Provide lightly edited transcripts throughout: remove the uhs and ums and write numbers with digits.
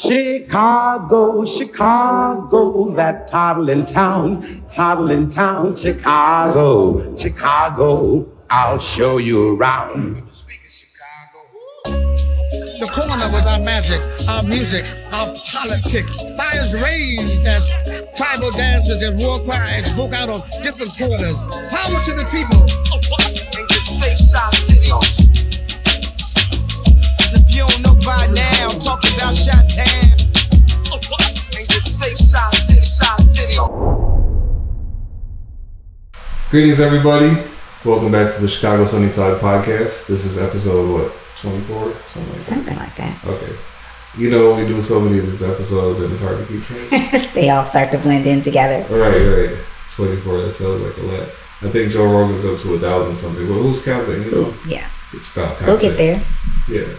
Chicago, Chicago, that toddling town, Chicago, Chicago, I'll show you around. The corner was our magic, our music, our politics. Fires raised as tribal dances and war cries broke out of different corners. Power to the people. And just say Shot City. If you don't know by now, I'm talking about Shot Town. And just say Shot City, Shot City. Greetings, everybody. Welcome back to the Chicago Sunnyside podcast. This is episode, what, 24? Something like that. Okay. You know, we do so many of these episodes and it's hard to keep track. They all start to blend in together. Right. 24, that sounds like a lot. I think Joe Rogan's up to 1,000 something. Well, who's counting, you know? Yeah. It's about content. We'll get there. Yeah.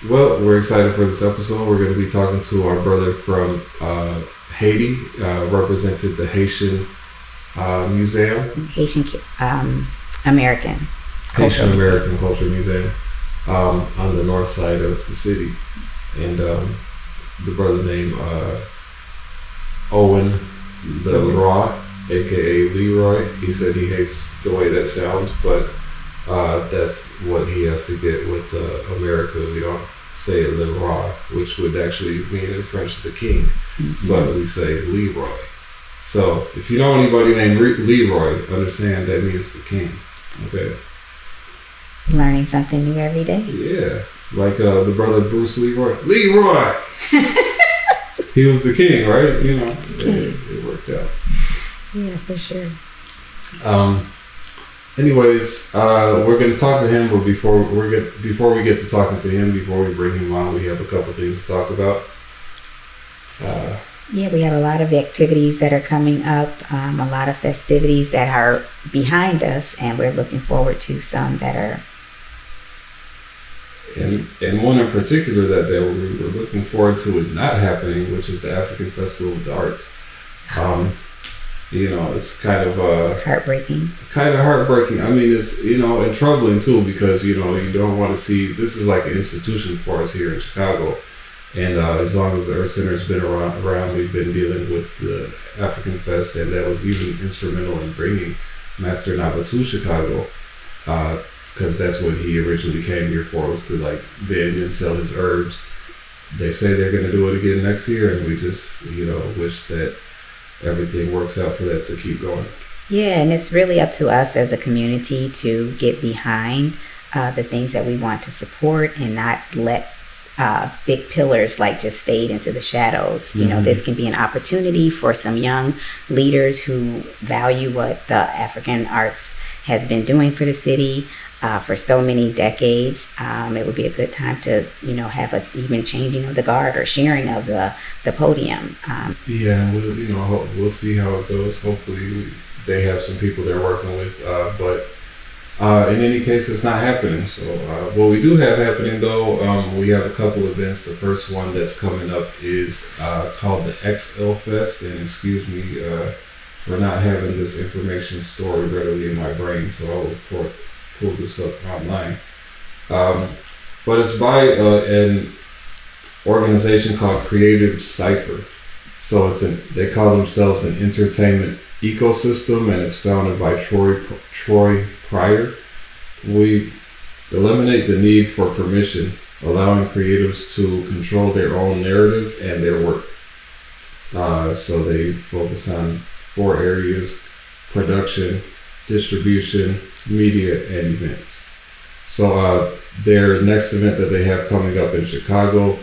Well, we're excited for this episode. We're going to be talking to our brother from Haiti, represented the Haitian Museum. Haitian American Culture Museum on the north side of the city. And the brother named Owen, the LeRoi, aka LeRoi. He said he hates the way that sounds, but that's what he has to get with America. We don't say LeRoi, which would actually mean in French the king, but we say LeRoi. So if you know anybody named LeRoi, understand that means the king. Okay. Learning something new every day. Yeah, like the brother Bruce LeRoi. He was the king, right? You know, it worked out. Yeah, for sure. Anyways, we're going to talk to him, but before we get to talking to him, before we bring him on, we have a couple things to talk about. Yeah, we have a lot of activities that are coming up, a lot of festivities that are behind us, and we're looking forward to some that are. And one in particular that we were looking forward to is not happening, which is the African Festival of the Arts. You know, it's kind of heartbreaking. I mean, it's, you know, and troubling too, because, you know, you don't want to see, this is like an institution for us here in Chicago. And as long as the Earth Center's been around, we've been dealing with the African Fest, and that was even instrumental in bringing Master Naba to Chicago, because that's what he originally came here for, was to like vend and sell his herbs. They say they're going to do it again next year, and we just, you know, wish that everything works out for that to keep going. Yeah, and it's really up to us as a community to get behind the things that we want to support and not let big pillars like just fade into the shadows. You know, this can be an opportunity for some young leaders who value what the African arts has been doing for the city for so many decades. It would be a good time to, you know, have a even changing of the guard or sharing of the podium. Yeah, we'll see how it goes. Hopefully they have some people they're working with, but in any case, it's not happening. So what we do have happening, though, we have a couple events. The first one that's coming up is called the XL Fest, and excuse me for not having this information stored readily in my brain, so I will pull this up online. But it's by an organization called Creative Cipher. So they call themselves an entertainment ecosystem, and it's founded by Troy Pryor. We eliminate the need for permission, allowing creatives to control their own narrative and their work. So they focus on 4 areas: production, distribution, media, and events. So their next event that they have coming up in Chicago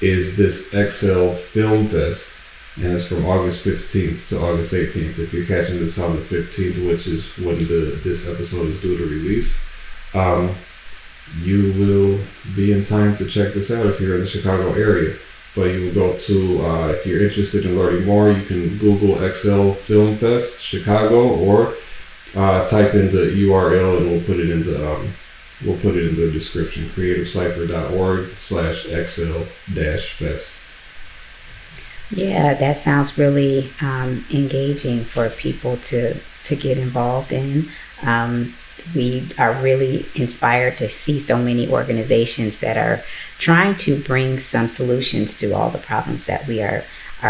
is this XL Film Fest, and it's from August 15th to August 18th. If you're catching this on the 15th, which is when this episode is due to release, you will be in time to check this out if you're in the Chicago area. But you will go to, if you're interested in learning more, you can Google XL Film Fest Chicago, or type in the URL, and we'll put it in the description: creativecipher.org/XL-fest. Yeah, that sounds really engaging for people to get involved in. We are really inspired to see so many organizations that are trying to bring some solutions to all the problems that we are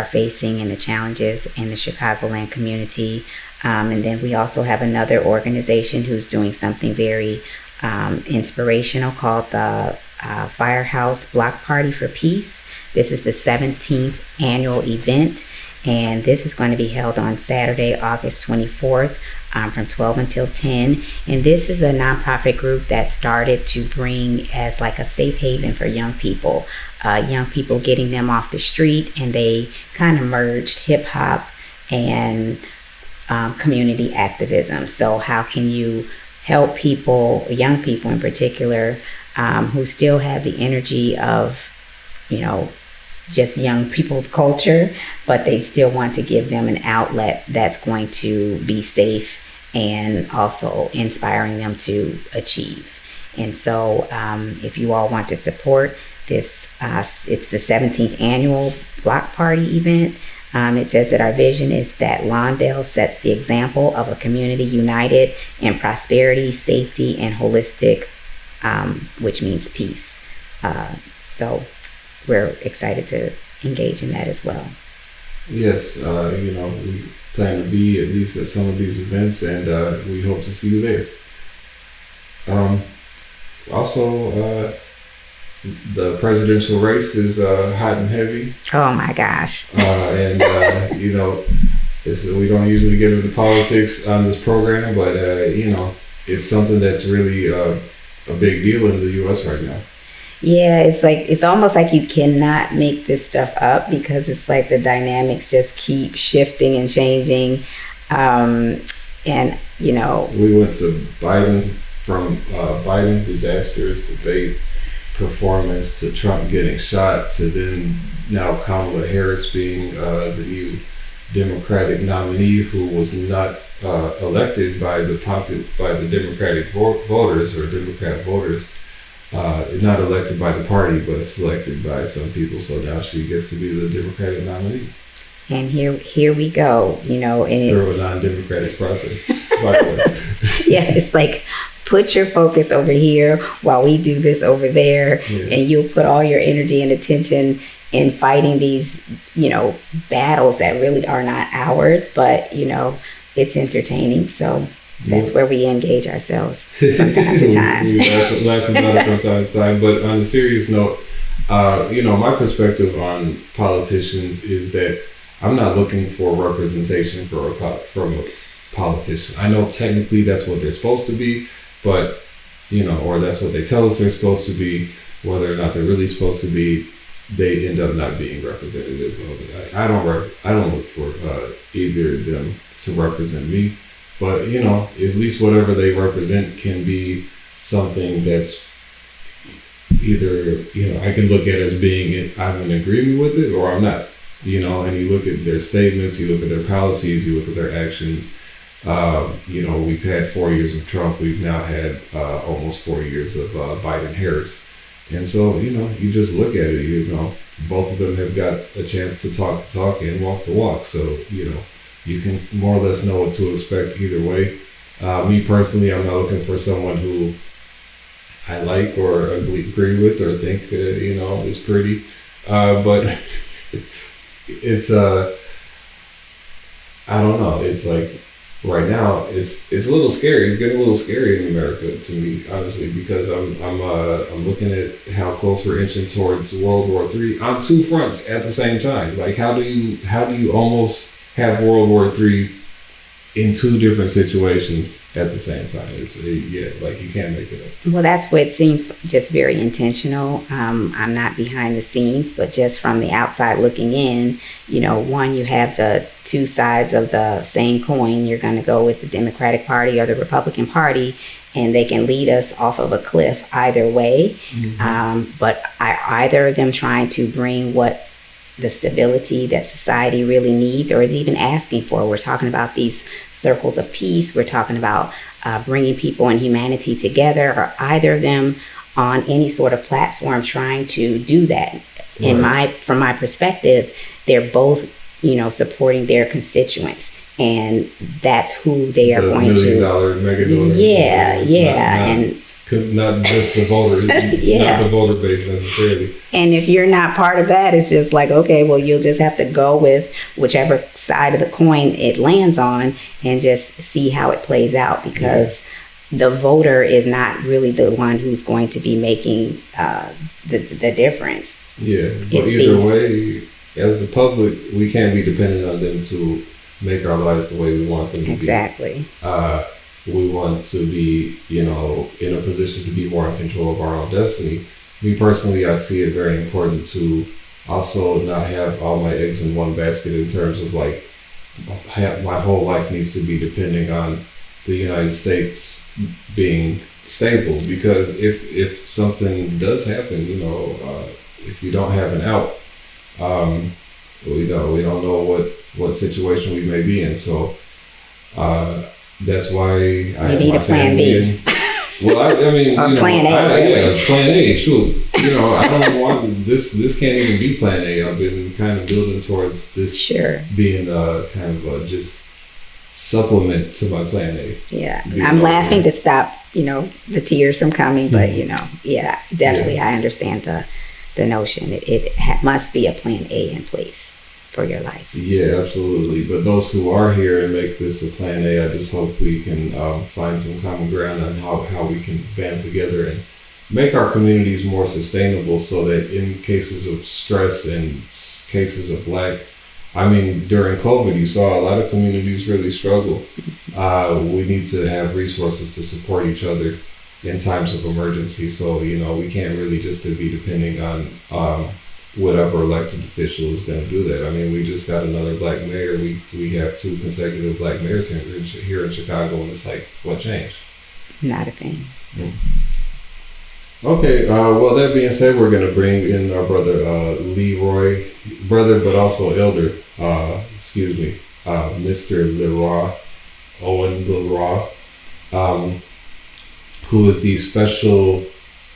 facing and the challenges in the Chicagoland community. And then we also have another organization who's doing something very inspirational called the Firehouse Block Party for Peace. This is the 17th annual event, and this is going to be held on Saturday, August 24th from 12 until 10. And this is a nonprofit group that started to bring as like a safe haven for young people getting them off the street, and they kind of merged hip hop and community activism. So how can you help people, young people in particular, who still have the energy of, just young people's culture, but they still want to give them an outlet that's going to be safe and also inspiring them to achieve. And so if you all want to support this, it's the 17th annual block party event. It says that our vision is that Lawndale sets the example of a community united in prosperity, safety, and holistic, which means peace. So we're excited to engage in that as well. Yes, we plan to be at least at some of these events, and we hope to see you there. Also, the presidential race is hot and heavy. Oh my gosh. And we don't usually get into politics on this program, but it's something that's really a big deal in the U.S. right now. Yeah, it's almost like you cannot make this stuff up, because it's like the dynamics just keep shifting and changing. We went to Biden's disastrous debate performance to Trump getting shot to then now Kamala Harris being the new Democratic nominee who was not elected by the Democratic voters or Democrat voters. Not elected by the party, but selected by some people. So now she gets to be the Democratic nominee. And here we go. And through a non-democratic process. By the way. Yeah, it's like, put your focus over here while we do this over there, and you'll put all your energy and attention in fighting these, battles that really are not ours, but it's entertaining. So that's where we engage ourselves from time to time. We laugh about it from time to time. But on a serious note, my perspective on politicians is that I'm not looking for representation from a politician. I know technically that's what they're supposed to be, but or that's what they tell us they're supposed to be. Whether or not they're really supposed to be, they end up not being representative of it. I don't look for either of them to represent me. But, at least whatever they represent can be something that's either, I can look at as being, I'm in agreement with it or I'm not, and you look at their statements, you look at their policies, you look at their actions. We've had 4 years of Trump. We've now had almost 4 years of Biden-Harris. And so, you just look at it, both of them have got a chance to talk the talk and walk the walk. So, you can more or less know what to expect either way. Me personally, I'm not looking for someone who I like or agree with or think, is pretty. But it's, I don't know. It's like right now, it's a little scary. It's getting a little scary in America to me, honestly, because I'm looking at how close we're inching towards World War III on two fronts at the same time. Like, how do you almost have World War III in two different situations at the same time? You can't make it up. Well, that's what seems just very intentional. I'm not behind the scenes, but just from the outside looking in, one, you have the two sides of the same coin. You're going to go with the Democratic Party or the Republican Party, and they can lead us off of a cliff either way. Mm-hmm. But either of them trying to bring what the stability that society really needs or is even asking for. We're talking about these circles of peace. We're talking about bringing people and humanity together, or either of them on any sort of platform trying to do that. Right. From my perspective, they're both, supporting their constituents, and that's who they are going to. $1 million mega donors. Yeah. not just the voter, not the voter base necessarily. And if you're not part of that, it's just like, okay, well, you'll just have to go with whichever side of the coin it lands on and just see how it plays out, because the voter is not really the one who's going to be making the difference. Yeah, but either way, as the public, we can't be dependent on them to make our lives the way we want them to be. Exactly. We want to be, in a position to be more in control of our own destiny. Me personally, I see it very important to also not have all my eggs in one basket in terms of like, my whole life needs to be depending on the United States being stable, because if something does happen, if you don't have an out, we don't know what situation we may be in. So that's why I need a plan B. Well, I mean, or plan A. Plan A. Sure. I don't want this. This can't even be plan A. I've been kind of building towards this being kind of a just supplement to my plan A. Yeah, I'm laughing to stop, the tears from coming, but definitely, I understand the notion. It must be a plan A in place for your life. Yeah, absolutely. But those who are here and make this a plan A, I just hope we can find some common ground on how we can band together and make our communities more sustainable, so that in cases of stress and cases of lack, I mean, during COVID, you saw a lot of communities really struggle. We need to have resources to support each other in times of emergency. So, we can't really just be depending on whatever elected official is going to do that. I mean, we just got another black mayor. We have 2 consecutive black mayors here in Chicago, and it's like, what changed? Not a thing. Okay, well, that being said, we're going to bring in our brother LeRoi, brother but also elder, Mr. LeRoi, Owen LeRoi, who is the special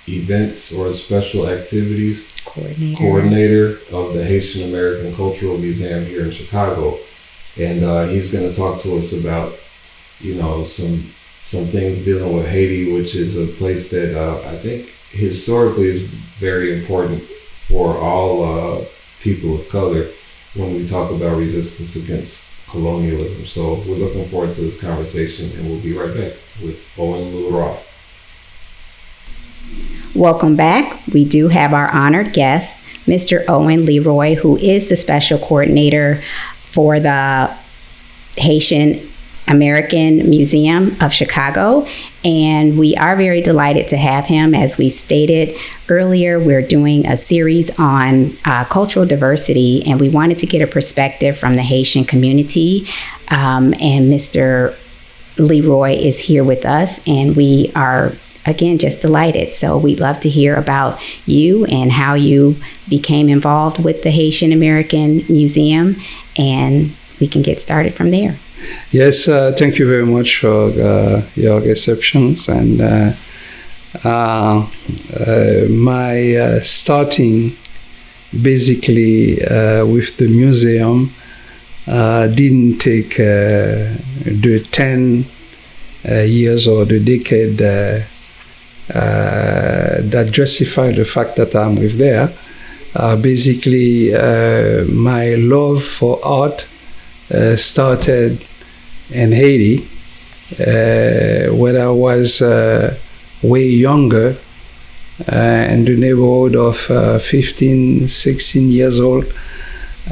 events or special activities coordinator of the Haitian American Cultural Museum here in Chicago. And he's going to talk to us about, some things dealing with Haiti, which is a place that I think historically is very important for all people of color when we talk about resistance against colonialism. So we're looking forward to this conversation, and we'll be right back with Owen LeRoi. Welcome back. We do have our honored guest, Mr. Owen LeRoi, who is the special coordinator for the Haitian American Museum of Chicago, and we are very delighted to have him. As we stated earlier, we're doing a series on cultural diversity, and we wanted to get a perspective from the Haitian community, and Mr. LeRoi is here with us, and we are again just delighted. So we'd love to hear about you and how you became involved with the Haitian American Museum, and we can get started from there. Yes, thank you very much for your receptions. And my starting basically with the museum didn't take the 10 years or the decade that justify the fact that I'm with there. Basically, my love for art started in Haiti when I was way younger, in the neighborhood of 15, 16 years old.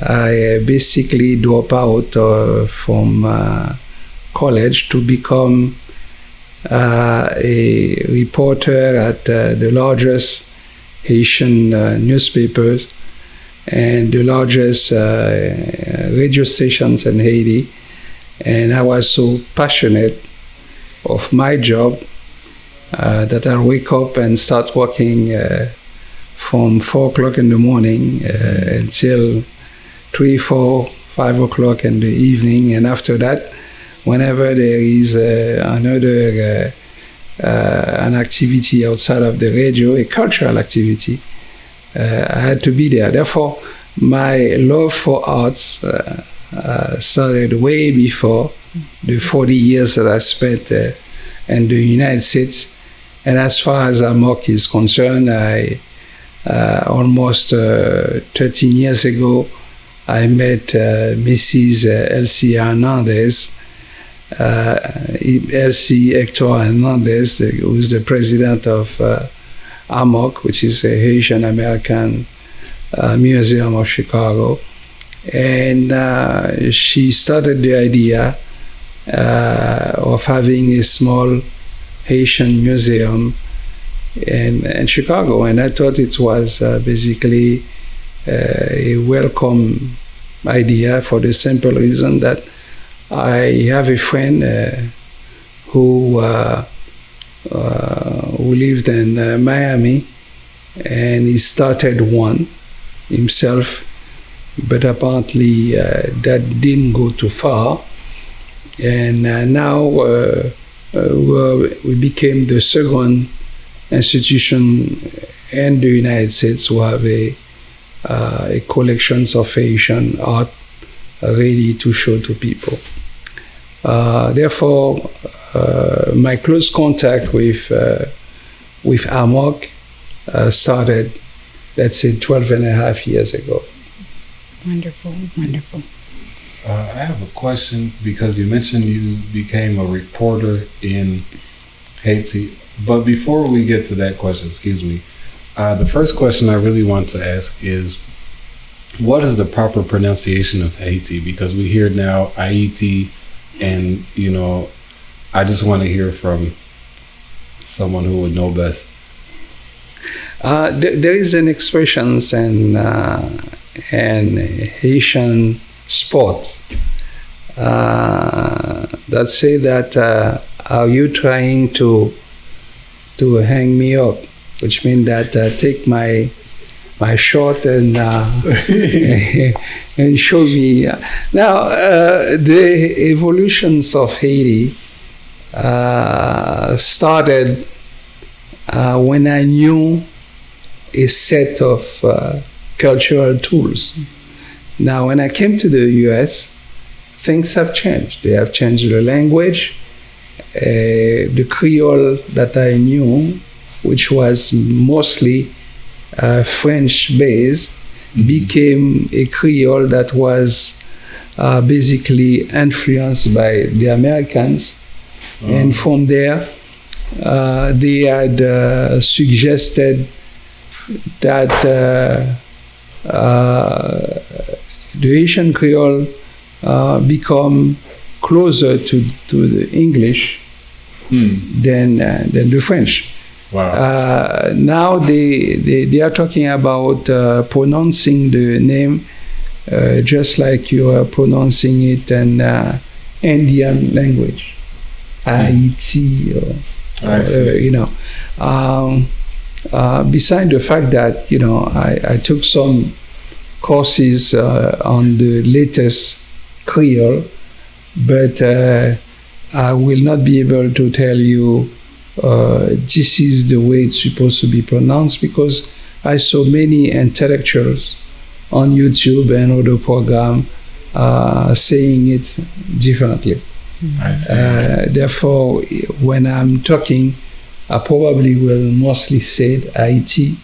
I basically dropped out from college to become a reporter at the largest Haitian newspapers and the largest radio stations in Haiti. And I was so passionate of my job that I wake up and start working from 4 o'clock in the morning until 3, 4, 5 o'clock in the evening. And after that, whenever there is another an activity outside of the radio, a cultural activity, I had to be there. Therefore, my love for arts started way before the 40 years that I spent in the United States And as far as HAMOC is concerned, I almost 13 years ago, I met Mrs. Elsie Hernandez, Elsie Hector Hernandez, who is the president of HAMOC, which is a Haitian American Museum of Chicago. And she started the idea of having a small Haitian museum in Chicago. And I thought it was basically a welcome idea for the simple reason that I have a friend who lived in Miami, and he started one himself, but apparently that didn't go too far. And now we became the second institution in the United States who have a collections of Haitian art ready to show to people. Therefore, my close contact with HAMOC started, let's say, 12 and a half years ago. Wonderful. I have a question, because you mentioned you became a reporter in Haiti. But before we get to that question, the first question I really want to ask is, what is the proper pronunciation of Haiti? Because we hear now Haiti, and I just want to hear from someone who would know best. There is an expression in Haitian sport that say that are you trying to hang me up, which means that take my short and and show me. Now the evolutions of Haiti started when I knew a set of cultural tools. Now, when I came to the US, things have changed. They have changed the language. The Creole that I knew, which was mostly French-based, became a Creole that was basically influenced by the Americans. And from there, they had suggested that the Haitian Creole become closer to the English than the French. Wow. Now they are talking about pronouncing the name just like you are pronouncing it in Indian language, Haiti, or beside the fact that I took some courses on the latest Creole, but I will not be able to tell you this is the way it's supposed to be pronounced, because I saw many intellectuals on YouTube and other programs saying it differently. I see. Therefore, when I'm talking, I probably will mostly say Haiti,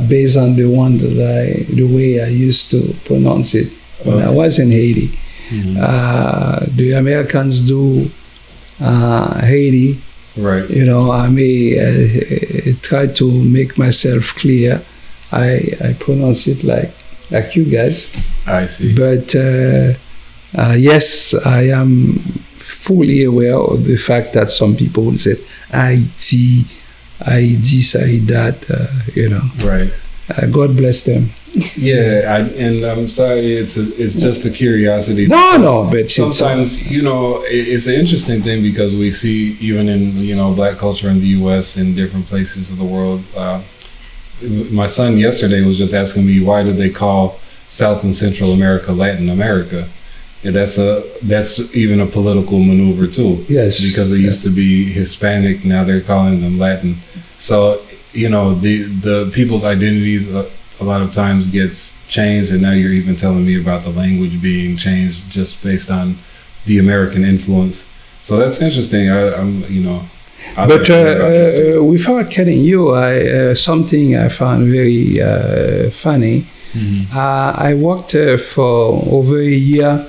based on the way I used to pronounce it when I was in Haiti. The Americans do Haiti. Right. I may try to make myself clear. I pronounce it like you guys. I see. But yes, I am fully aware of the fact that some people will say Haiti, I this, I that, Right. God bless them. Yeah, and I'm sorry, it's just a curiosity. No, but sometimes it's an interesting thing, because we see even in Black culture in the U.S. and different places of the world. My son yesterday was just asking me, why did they call South and Central America Latin America? And that's even a political maneuver too. Yes, because it used to be Hispanic, now they're calling them Latin. So the people's identities a lot of times gets changed, and now you're even telling me about the language being changed just based on the American influence. So that's interesting. But without kidding you, something I found very funny. I worked for over a year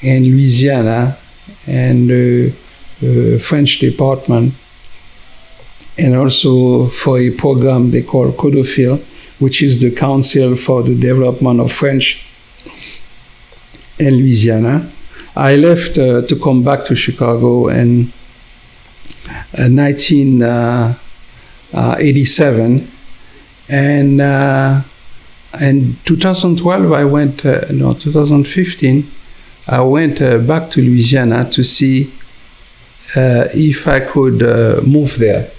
in Louisiana and French department, and also for a program they call CODOFIL, which is the Council for the Development of French in Louisiana. I left to come back to Chicago in 1987, and in 2012 2015 I went back to Louisiana to see if I could move there,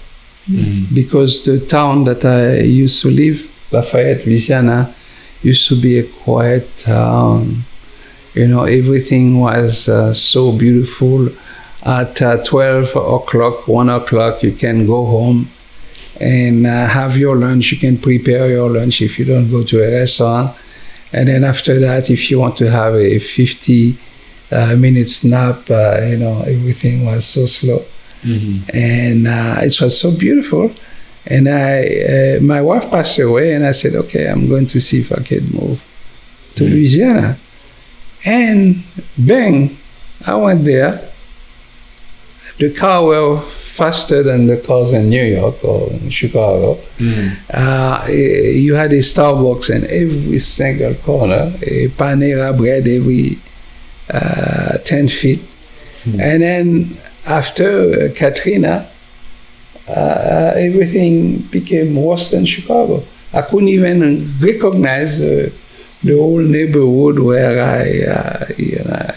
because the town that I used to live, Lafayette, Louisiana, used to be a quiet town. Everything was so beautiful. At 12 o'clock, 1 o'clock, you can go home and have your lunch. You can prepare your lunch if you don't go to a restaurant. And then after that, if you want to have a 50-minute nap, everything was so slow. And it was so beautiful. And my wife passed away, and I said, okay, I'm going to see if I can move to Louisiana. And bang, I went there. The car were faster than the cars in New York or in Chicago. You had a Starbucks in every single corner, a Panera Bread every 10 feet. And then after Katrina, everything became worse than Chicago. I couldn't even recognize the whole neighborhood where I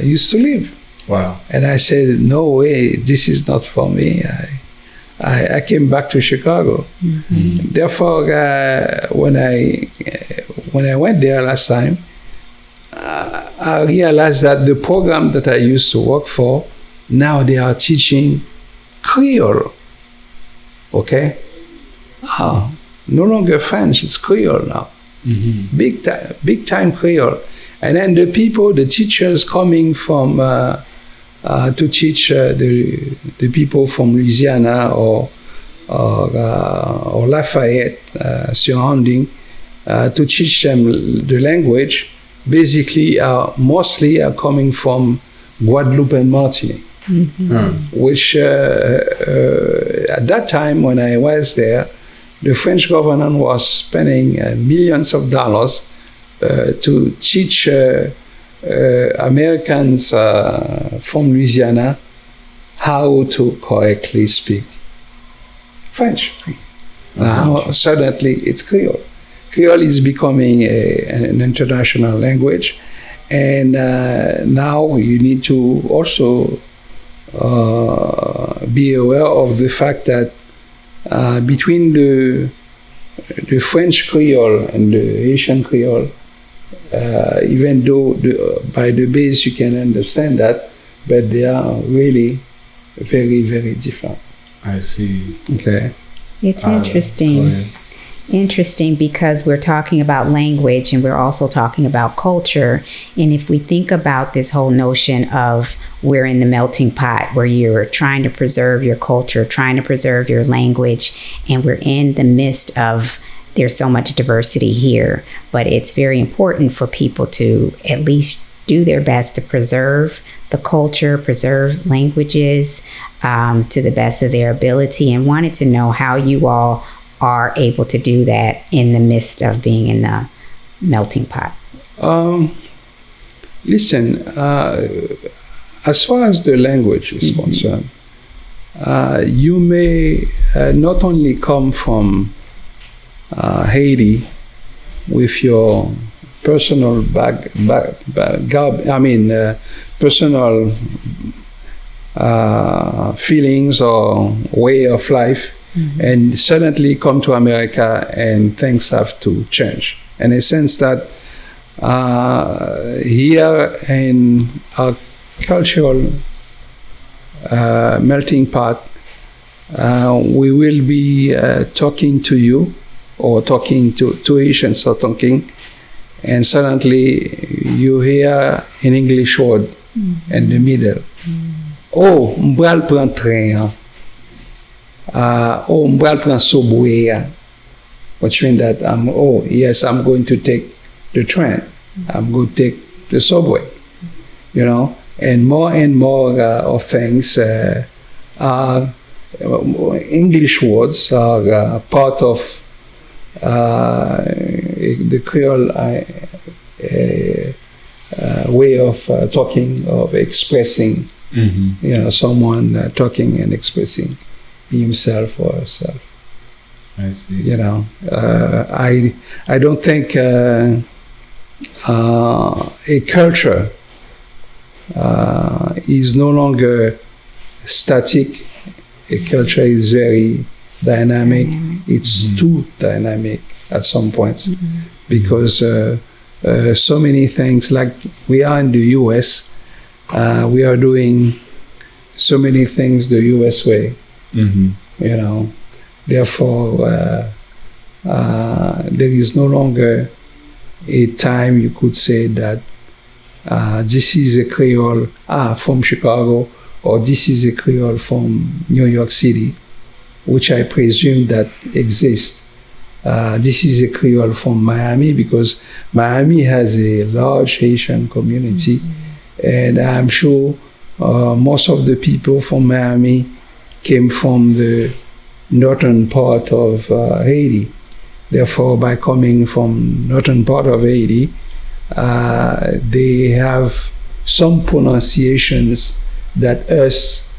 used to live. Wow. And I said, no way, this is not for me. I came back to Chicago. Therefore, when I went there last time, I realized that the program that I used to work for, now they are teaching Creole. Okay? No longer French, it's Creole now. Big time Creole. And then the teachers coming from to teach the people from Louisiana or Lafayette surrounding, to teach them the language, basically mostly are coming from Guadeloupe and Martinique. Which at that time when I was there, the French government was spending millions of dollars to teach Americans from Louisiana how to correctly speak French. Now, suddenly, it's Creole. Creole is becoming an international language, and now you need to also be aware of the fact that between the French Creole and the Haitian Creole, even though by the base you can understand that, but they are really very, very different. I see. Okay. It's interesting. Interesting, because we're talking about language and we're also talking about culture. And if we think about this whole notion of we're in the melting pot where you're trying to preserve your culture, trying to preserve your language, and we're in the midst of there's so much diversity here, but it's very important for people to at least do their best to preserve the culture, preserve languages to the best of their ability, and wanted to know how you all are able to do that in the midst of being in the melting pot. Listen, as far as the language is concerned, you may not only come from Haiti with your personal personal feelings or way of life, and suddenly come to America and things have to change. In a sense that here in our cultural melting pot, we will be talking to you or talking to Haitians or talking, and suddenly you hear an English word in the middle. Oh, m'bral pran train. m'bral pran subway ya. Which means that I'm going to take the train. I'm going to take the subway, you know. And more of things are English words are part of the Creole way of talking, of expressing, you know, someone talking and expressing himself or herself. I see. You know, I don't think a culture is no longer static. A culture is very dynamic. It's too dynamic at some points because so many things, like we are in the US, we are doing so many things the US way, you know. Therefore, there is no longer a time you could say that this is a Creole from Chicago, or this is a Creole from New York City, which I presume that exists. This is a Creole from Miami, because Miami has a large Haitian community, and I'm sure most of the people from Miami came from the northern part of Haiti. Therefore, by coming from northern part of Haiti, they have some pronunciations that us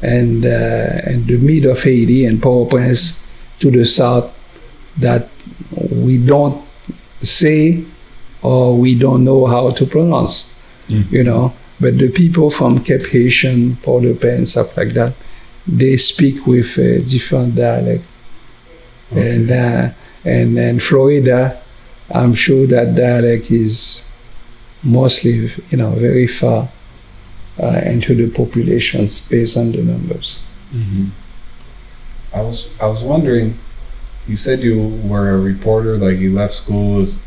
and the mid of Haiti and Port-au-Prince to the south that we don't say or we don't know how to pronounce, you know. But the people from Cape Haitian, Port-au-Prince, stuff like that, they speak with a different dialect. Okay. And in Florida, I'm sure that dialect is mostly, you know, very far into the populations based on the numbers. I was wondering, you said you were a reporter, like you left school as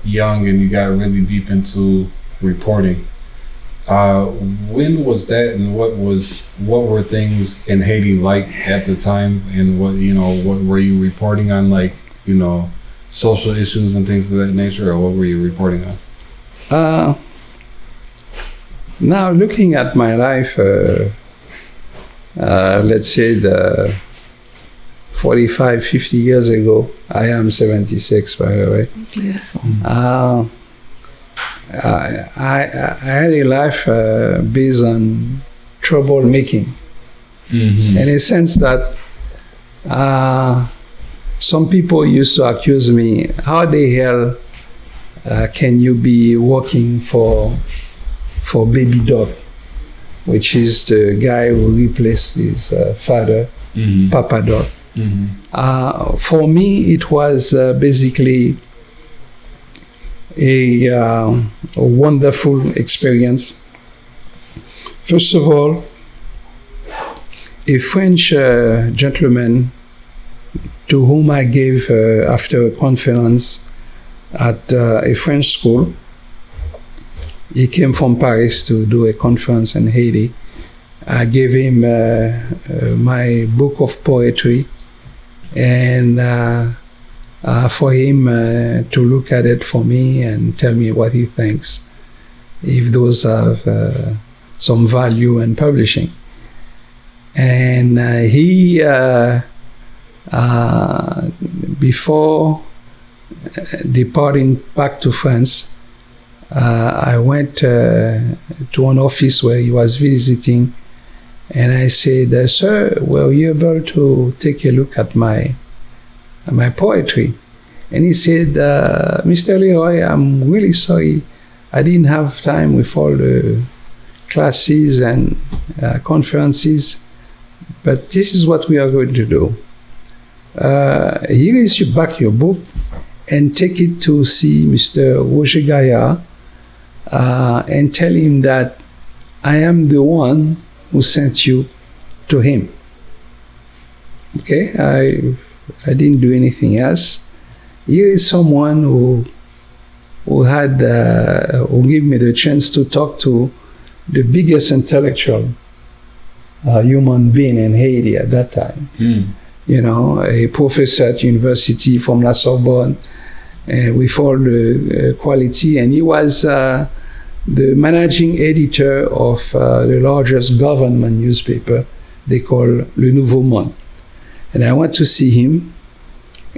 young and you got really deep into reporting. When was that, and what were things in Haiti like at the time, and what were you reporting on, like, you know, social issues and things of that nature, or what were you reporting on? Now looking at my life, let's say the 45, 50 years ago, I am 76 by the way. I had a life based on troublemaking, in a sense that some people used to accuse me, how the hell can you be working for Baby Dog, which is the guy who replaced his father, Papa Dog. For me, it was basically a wonderful experience. First of all, a French gentleman to whom I gave, after a conference at a French school, he came from Paris to do a conference in Haiti. I gave him my book of poetry, and for him to look at it for me and tell me what he thinks, if those have some value in publishing. And he, before departing back to France, I went to an office where he was visiting, and I said, "Sir, were you able to take a look at my poetry?" And he said, "Mr. LeRoi, I'm really sorry. I didn't have time with all the classes and conferences, but this is what we are going to do. Here is back your book, and take it to see Mr. Roger Gaillard, and tell him that I am the one who sent you to him." Okay, I didn't do anything else. Here is someone who gave me the chance to talk to the biggest intellectual human being in Haiti at that time. You know, a professor at university from La Sorbonne, with all the quality, and he was the managing editor of the largest government newspaper they call Le Nouveau Monde. And I went to see him,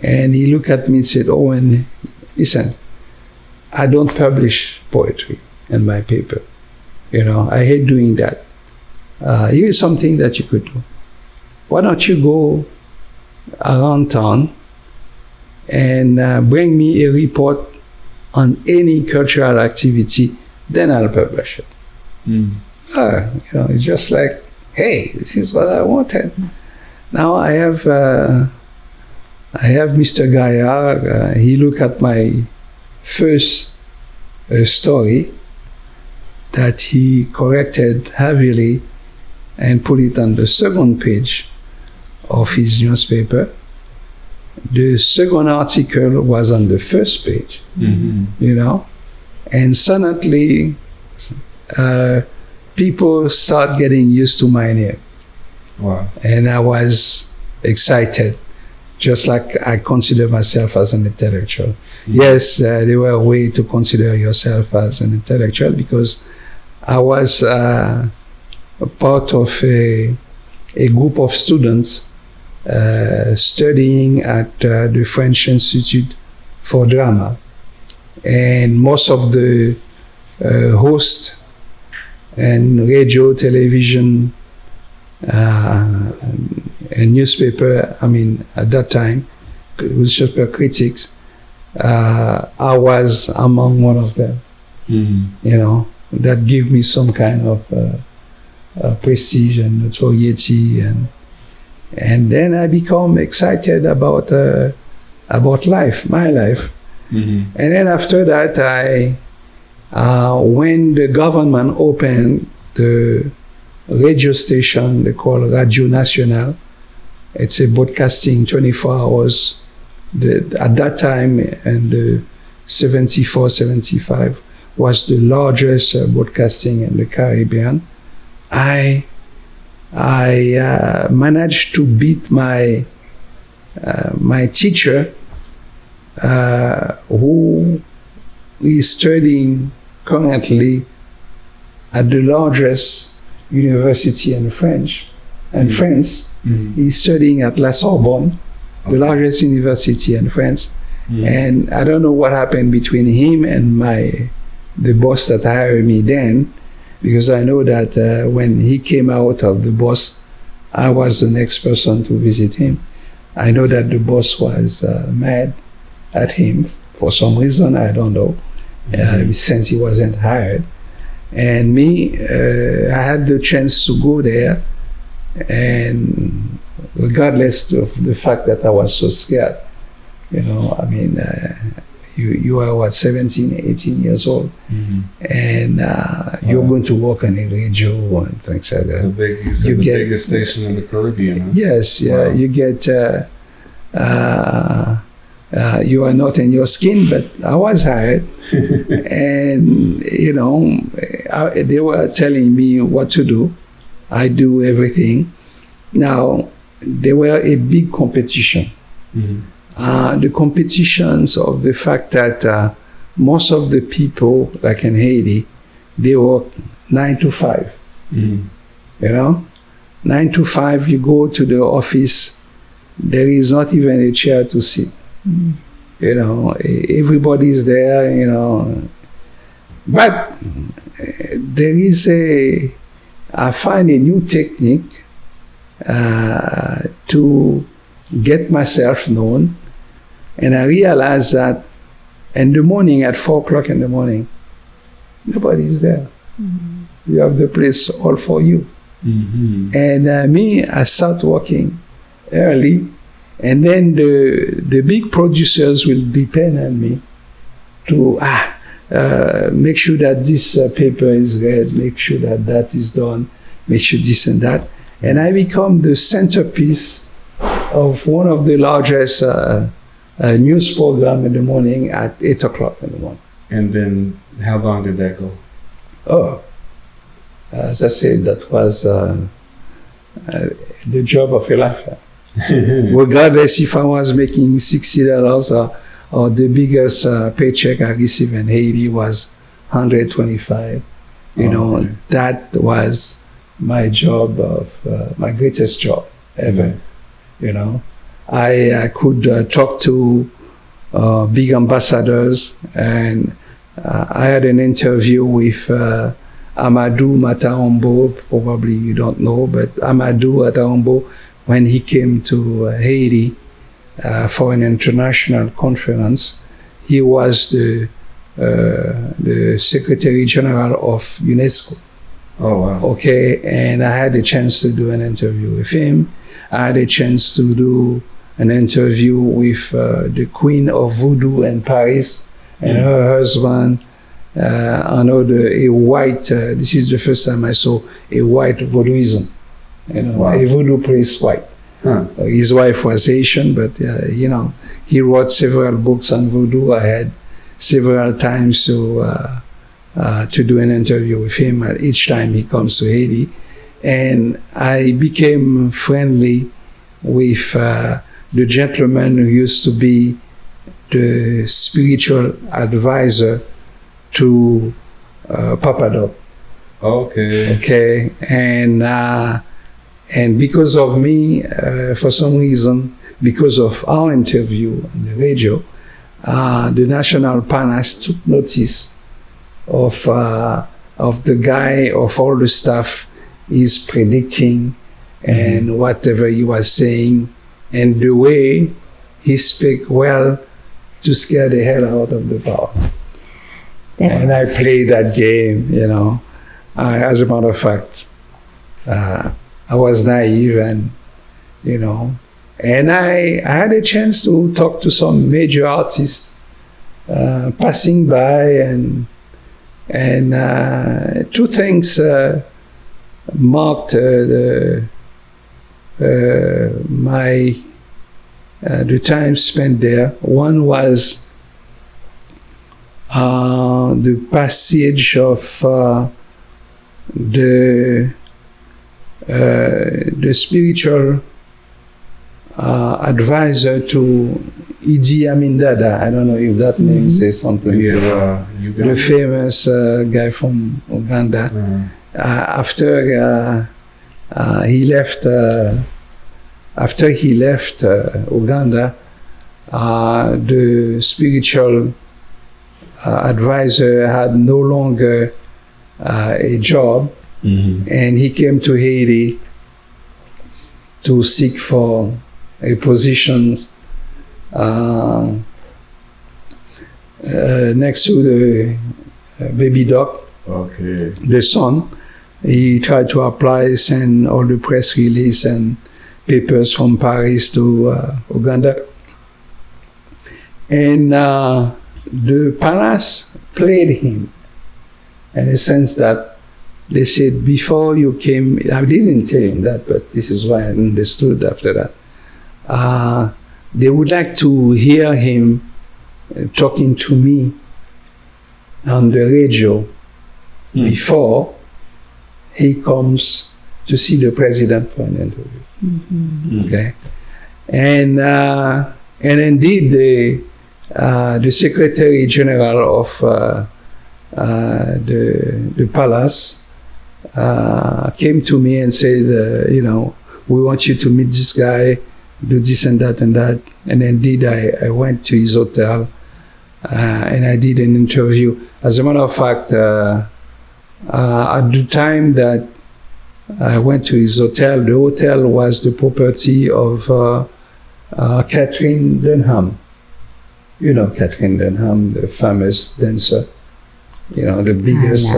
and he looked at me and said, "Owen, listen, I don't publish poetry in my paper. You know, I hate doing that. Here is something that you could do. Why don't you go around town and bring me a report on any cultural activity, then I'll publish it." You know, it's just like, hey, this is what I wanted. Now I have Mr. Gaillard. He looked at my first story that he corrected heavily and put it on the second page of his newspaper. The second article was on the first page, you know, and suddenly people start getting used to my name. Wow. And I was excited, just like I consider myself as an intellectual. Yes, there were a way to consider yourself as an intellectual, because I was a part of a group of students studying at the French Institute for Drama. And most of the hosts and radio, television, and newspaper, I mean, at that time, newspaper critics, I was among one of them. You know, that gave me some kind of prestige and notoriety, and then I become excited about life, my life. And then after that, when the government opened the radio station they call Radio Nationale, it's a broadcasting 24 hours. At that time, in the 74, 75, was the largest broadcasting in the Caribbean. I managed to beat my teacher, who is studying currently at the largest university in France. He's studying at La Sorbonne, the largest university in France. And I don't know what happened between him and the boss that hired me then, because I know that when he came out of the boss, I was the next person to visit him. I know that the boss was mad at him for some reason, I don't know, since he wasn't hired. And me, I had the chance to go there, and regardless of the fact that I was so scared, you know, I mean, you are what, 17, 18 years old, and you're going to work on a radio and things like that. The biggest station in the Caribbean. Huh? Yes, yeah, wow. You get, you are not in your skin, but I was hired, and you know, they were telling me what to do. I do everything. Now, there were a big competition. The competitions of the fact that most of the people, like in Haiti, they work 9 to 5. You know, 9 to 5, you go to the office, there is not even a chair to sit. You know, everybody's there, you know. But there is I find a new technique to get myself known. And I realized that in the morning, at 4 o'clock in the morning, nobody is there. You have the place all for you. And me, I start working early, and then the big producers will depend on me to make sure that this paper is read, make sure that that is done, make sure this and that. And I become the centerpiece of one of the largest news program in the morning at 8 o'clock in the morning. And then how long did that go? Oh, as I said, that was the job of a lifetime. Regardless if I was making $60 or the biggest paycheck I received in Haiti was $125. That was my job my greatest job ever. Nice. I could talk to big ambassadors, and I had an interview with Amadou Mataombo. Probably you don't know, but Amadou Mataombo, when he came to Haiti for an international conference, he was the Secretary General of UNESCO. Oh, wow. Okay, and I had a chance to do an interview with him. I had a chance to do an interview with the Queen of Voodoo in Paris and her husband. A white, this is the first time I saw a white Voodooism. Wow. A Voodoo priest white. His wife was Haitian, but he wrote several books on Voodoo. I had several times to do an interview with him each time he comes to Haiti. And I became friendly with the gentleman who used to be the spiritual advisor to Papa Doc. Okay. And because of me, for some reason, because of our interview on the radio, the National Panas took notice of the guy, of all the stuff he's predicting and whatever he was saying, and the way he spoke well to scare the hell out of the power. And I played that game, as a matter of fact. I was naive and I had a chance to talk to some major artists passing by, and two things marked the time spent there. One was the passage of the spiritual advisor to Idi Amin Dada. I don't know if that name says something. The famous guy from Uganda. After he left Uganda, the spiritual advisor had no longer a job. And he came to Haiti to seek for a position next to the baby doc, the son. He tried to apply, send all the press release and papers from Paris to Uganda. And the Panas played him in the sense that they said, before you came, I didn't tell him that, but this is why I understood after that. They would like to hear him talking to me on the radio before he comes to see the president for an interview. Okay, and indeed the Secretary General of the palace came to me and said, we want you to meet this guy, do this and that and that. And indeed, I went to his hotel and I did an interview. As a matter of fact, at the time that I went to his hotel, the hotel was the property of Catherine Denham. You know Catherine Denham, the famous dancer, the biggest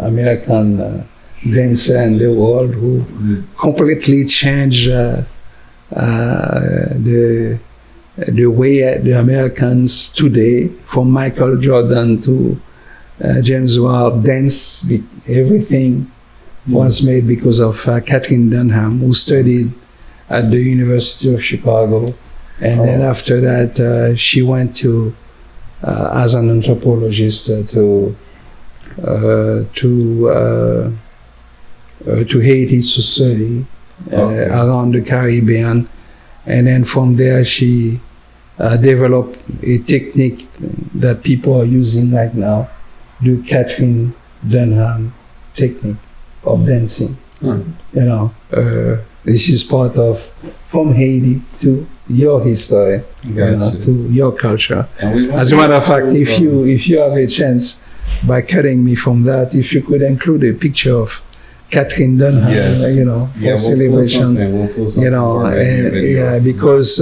American dancer in the world, who completely changed the way the Americans today, from Michael Jordan to James Ward, dance. Everything was made because of Catherine Denham, who studied at the University of Chicago. And then after that, she went to, as an anthropologist, to Haiti to study around the Caribbean. And then from there, she developed a technique that people are using right now, the Catherine Dunham technique of dancing. This is part of, from Haiti to your history, to your culture. As a matter of fact, if you have a chance, by cutting me from that, if you could include a picture of Catherine Dunham, for celebration, because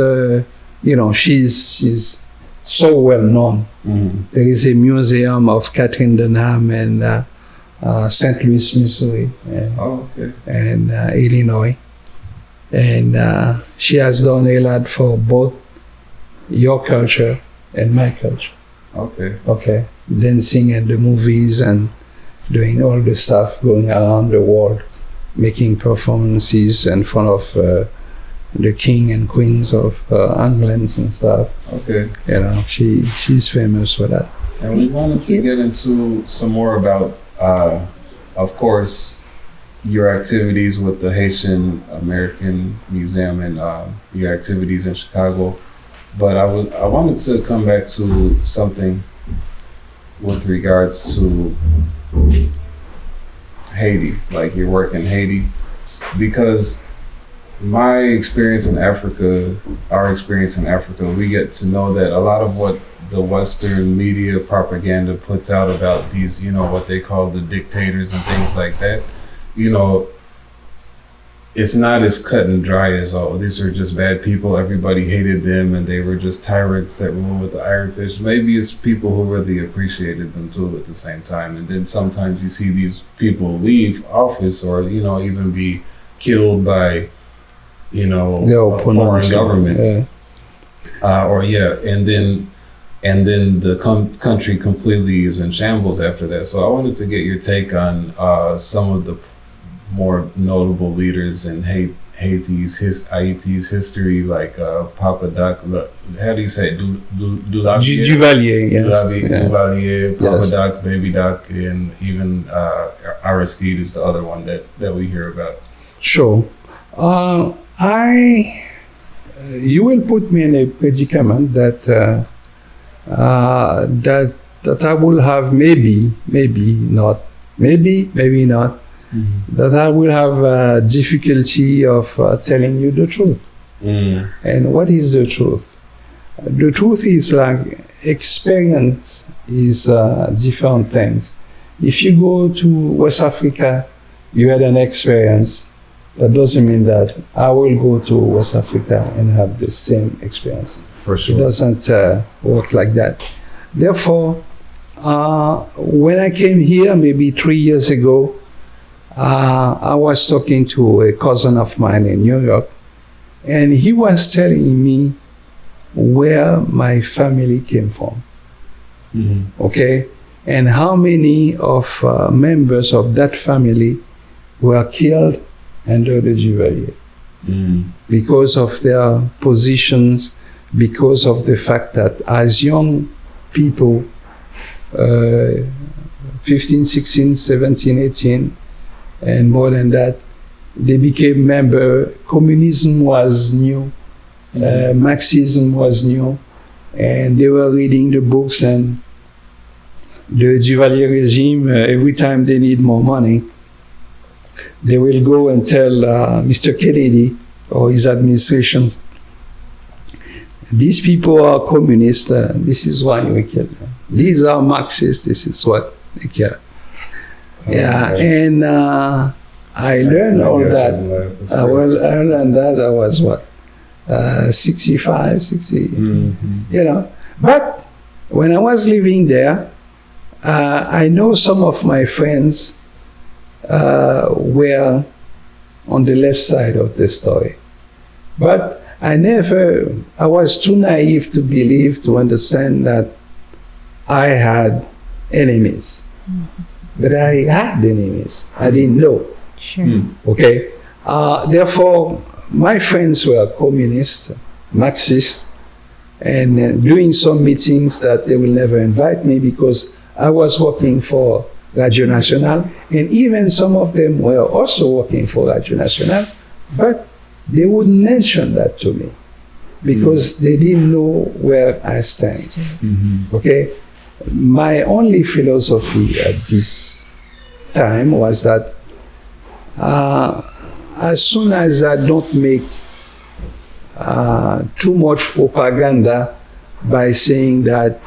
she's so well known. There is a museum of Catherine Dunham in St. Louis, Missouri, and Illinois, and she has done a lot for both your culture and my culture. Dancing and the movies and doing all the stuff, going around the world, making performances in front of the king and queens of England and stuff. She's famous for that. And we wanted to get into some more about, of course, your activities with the Haitian American Museum and your activities in Chicago. But I wanted to come back to something with regards to Haiti, like your work in Haiti, because my experience in Africa, our experience in Africa, we get to know that a lot of what the Western media propaganda puts out about these, what they call the dictators and things like that, it's not as cut and dry as, these are just bad people, everybody hated them and they were just tyrants that ruled with the iron fist. Maybe it's people who really appreciated them too at the same time. And then sometimes you see these people leave office or, even be killed by, foreign governments. And then the country completely is in shambles after that. So I wanted to get your take on some of the more notable leaders in Haiti's history, like Papa Doc. How do you say it? Duvalier, Papa Doc, Baby Doc, and even Aristide is the other one that we hear about. Sure. You will put me in a predicament that I will have maybe not, that I will have difficulty of telling you the truth. And what is the truth? The truth is like experience is different things. If you go to West Africa, you had an experience. That doesn't mean that I will go to West Africa and have the same experience. For sure. It doesn't work like that. Therefore, when I came here maybe 3 years ago, I was talking to a cousin of mine in New York, and he was telling me where my family came from. And how many of members of that family were killed under the Duvalier because of their positions, because of the fact that as young people, 15, 16, 17, 18, and more than that, they became member. Communism was new, Marxism was new, and they were reading the books, and the Duvalier regime, every time they need more money, they will go and tell Mr. Kennedy or his administration, these people are communists, this is why we kill them. These are Marxists, this is what they kill. And I learned all that. I learned that I was 65, 60, But when I was living there, I know some of my friends were on the left side of the story. But I was too naive to believe, to understand that I had enemies. But I had enemies. I didn't know. Sure. Okay? Therefore, my friends were communists, Marxists, and doing some meetings that they will never invite me because I was working for Radio Nationale, and even some of them were also working for Radio Nationale, But they wouldn't mention that to me because they didn't know where I stand. Okay? My only philosophy at this time was that as soon as I don't make too much propaganda by saying that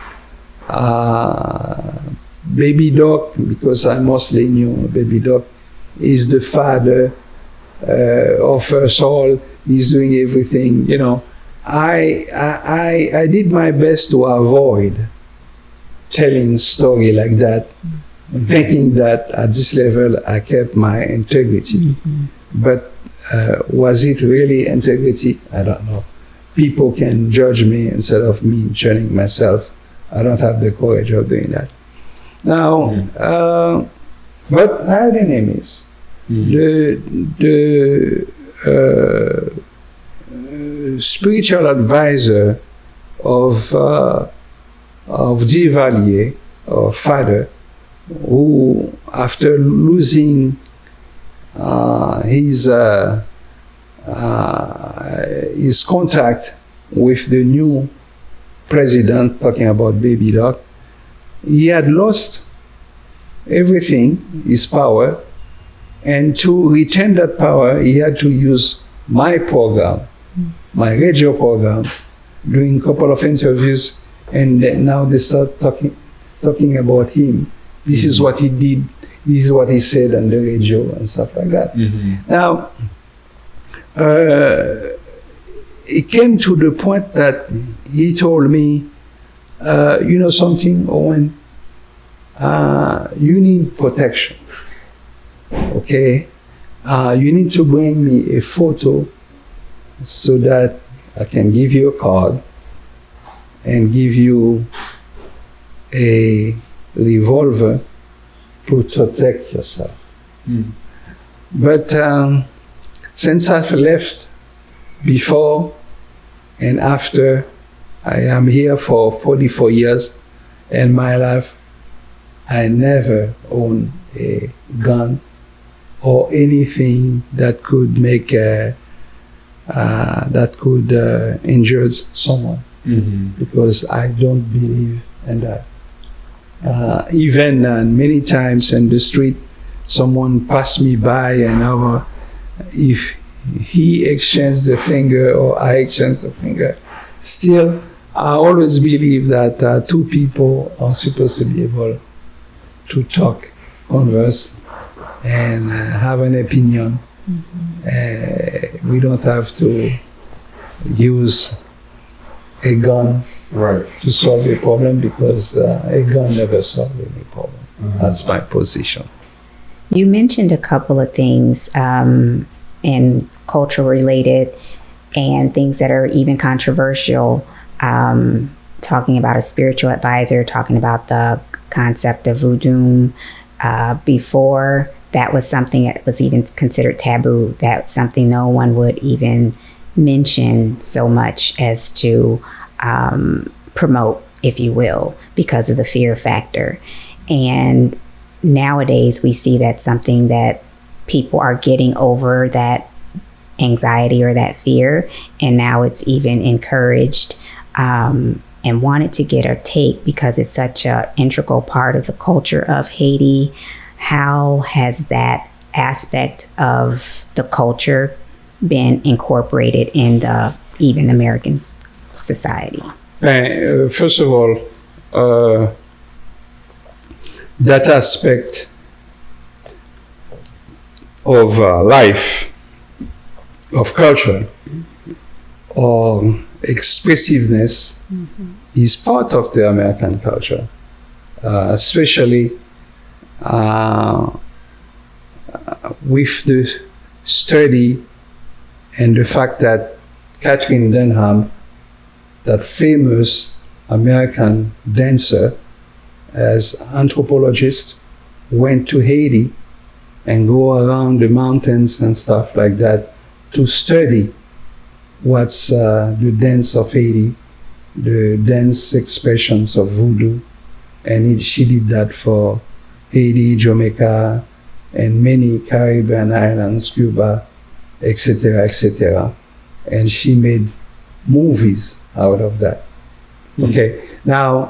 Baby Doc, because I mostly knew Baby Doc, is the father of us all, he's doing everything, you know. I did my best to avoid telling story like that, thinking that at this level I kept my integrity. But was it really integrity? I don't know. People can judge me instead of me judging myself. I don't have the courage of doing that. Now, but I had enemies. The spiritual advisor of Duvalier, or father, who after losing his contact with the new president, talking about Baby Doc, he had lost everything, his power, and to retain that power, he had to use my program, my radio program, doing a couple of interviews, and now they start talking about him. This is what he did, this is what he said on the radio and stuff like that. Now, it came to the point that he told me, you know something, Owen, you need protection, okay? You need to bring me a photo so that I can give you a card and give you a revolver to protect yourself. But since I've left before and after, I am here for 44 years in my life, I never owned a gun or anything that could make that could injure someone, because I don't believe in that. Even many times in the street, someone passed me by, and if he exchanged the finger or I exchanged the finger, still I always believe that two people are supposed to be able to talk, converse, and have an opinion. We don't have to use a gun to solve a problem, because a gun never solves any problem. That's my position. You mentioned a couple of things and cultural related and things that are even controversial, talking about a spiritual advisor, talking about the concept of voodoo. Before, that was something that was even considered taboo. That's something no one would even mention so much as to promote, if you will, because of the fear factor. And nowadays we see that something that people are getting over, that anxiety or that fear, and now it's even encouraged and wanted to get a take, because it's such an integral part of the culture of Haiti. How has that aspect of the culture been incorporated in the even American society? First of all, that aspect of life, of culture, or expressiveness is part of the American culture, especially with the study and the fact that Catherine Denham, that famous American dancer, as anthropologist, went to Haiti and go around the mountains and stuff like that to study what's the dance of Haiti, the dance expressions of Voodoo. And she did that for Haiti, Jamaica, and many Caribbean islands, Cuba, etc., etc. And she made movies out of that. Okay, now,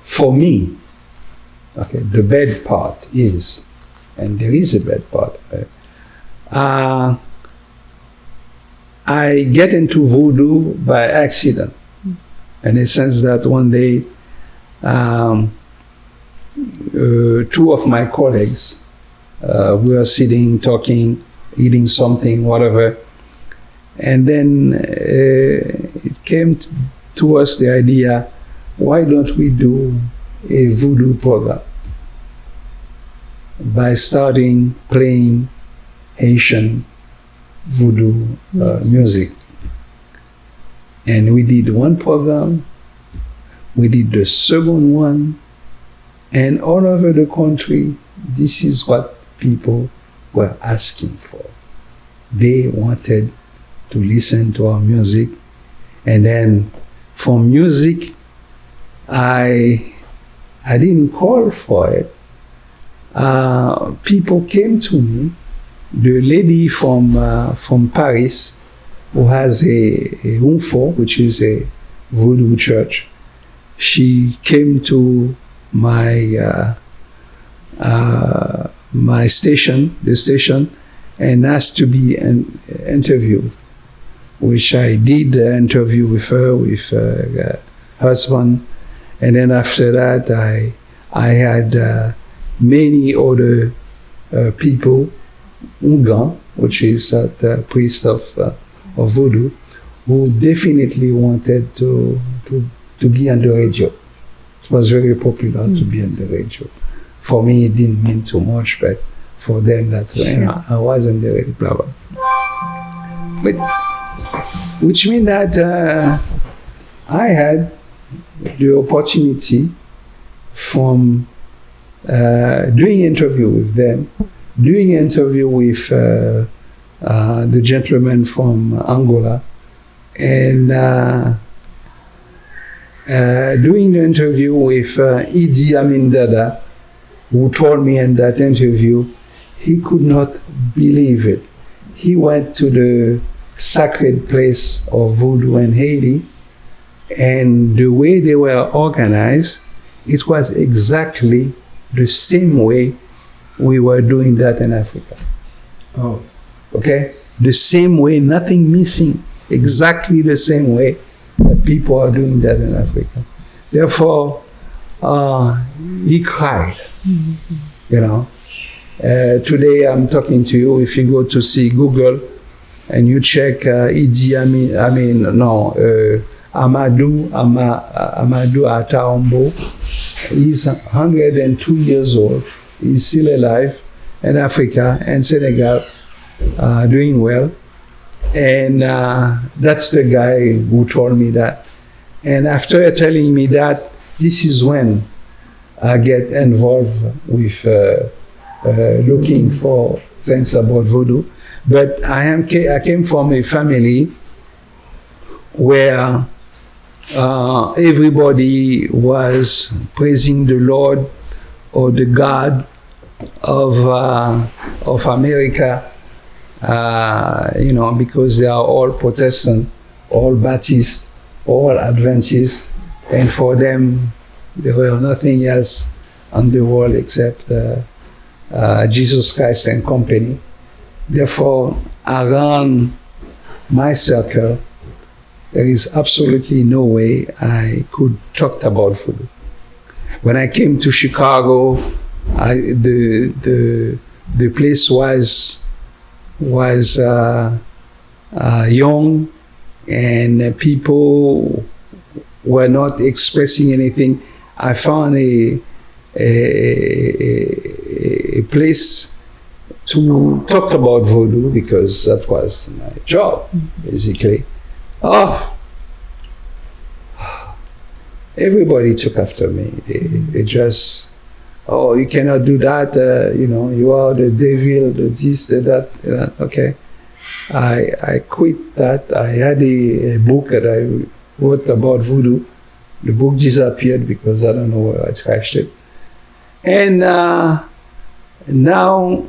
for me, okay, the bad part is, and there is a bad part, I get into voodoo by accident, in the sense that one day, two of my colleagues, we were sitting, talking, eating something, whatever, and then it came to us the idea, why don't we do a voodoo program by starting playing Haitian voodoo music. And we did one program, we did the second one, and all over the country, this is what people were asking for. They wanted to listen to our music. And then for music, I didn't call for it. People came to me. The lady from Paris, who has a UNFO, which is a voodoo church, she came to my my station, the station, and asked to be interviewed, which I did the interview with her, with her husband, and then after that I had many other people, Ungan, which is the priest of Voodoo, who definitely wanted to be on the radio. It was very popular to be on the radio. For me, it didn't mean too much, but for them, that I was on the radio, blah, blah. But, which means that I had the opportunity from doing interview with them, doing interview with the gentleman from Angola, and doing the interview with Idi Amin Dada, who told me in that interview he could not believe it. He went to the sacred place of Voodoo in Haiti, and the way they were organized, it was exactly the same way we were doing that in Africa. Oh. Okay? The same way, nothing missing. Exactly the same way that people are doing that in Africa. Therefore, he cried, you know. Today I'm talking to you, if you go to see Google and you check Amadou Ataombo, he's 102 years old. He's still alive in Africa and Senegal, doing well. And that's the guy who told me that. And after telling me that, this is when I get involved with looking for things about Voodoo. But I came from a family where everybody was praising the Lord or the God of America, because they are all Protestant, all Baptist, all Adventist, and for them there were nothing else on the world except Jesus Christ and company. Therefore, around my circle, there is absolutely no way I could talk about Voodoo. When I came to Chicago, the place was young, and people were not expressing anything. I found a place to talk about Voodoo because that was my job, basically. Everybody took after me. They just, you cannot do that. You are the devil, the this, the that. Okay. I quit that. I had a book that I wrote about Voodoo. The book disappeared because I don't know where I trashed it. And now,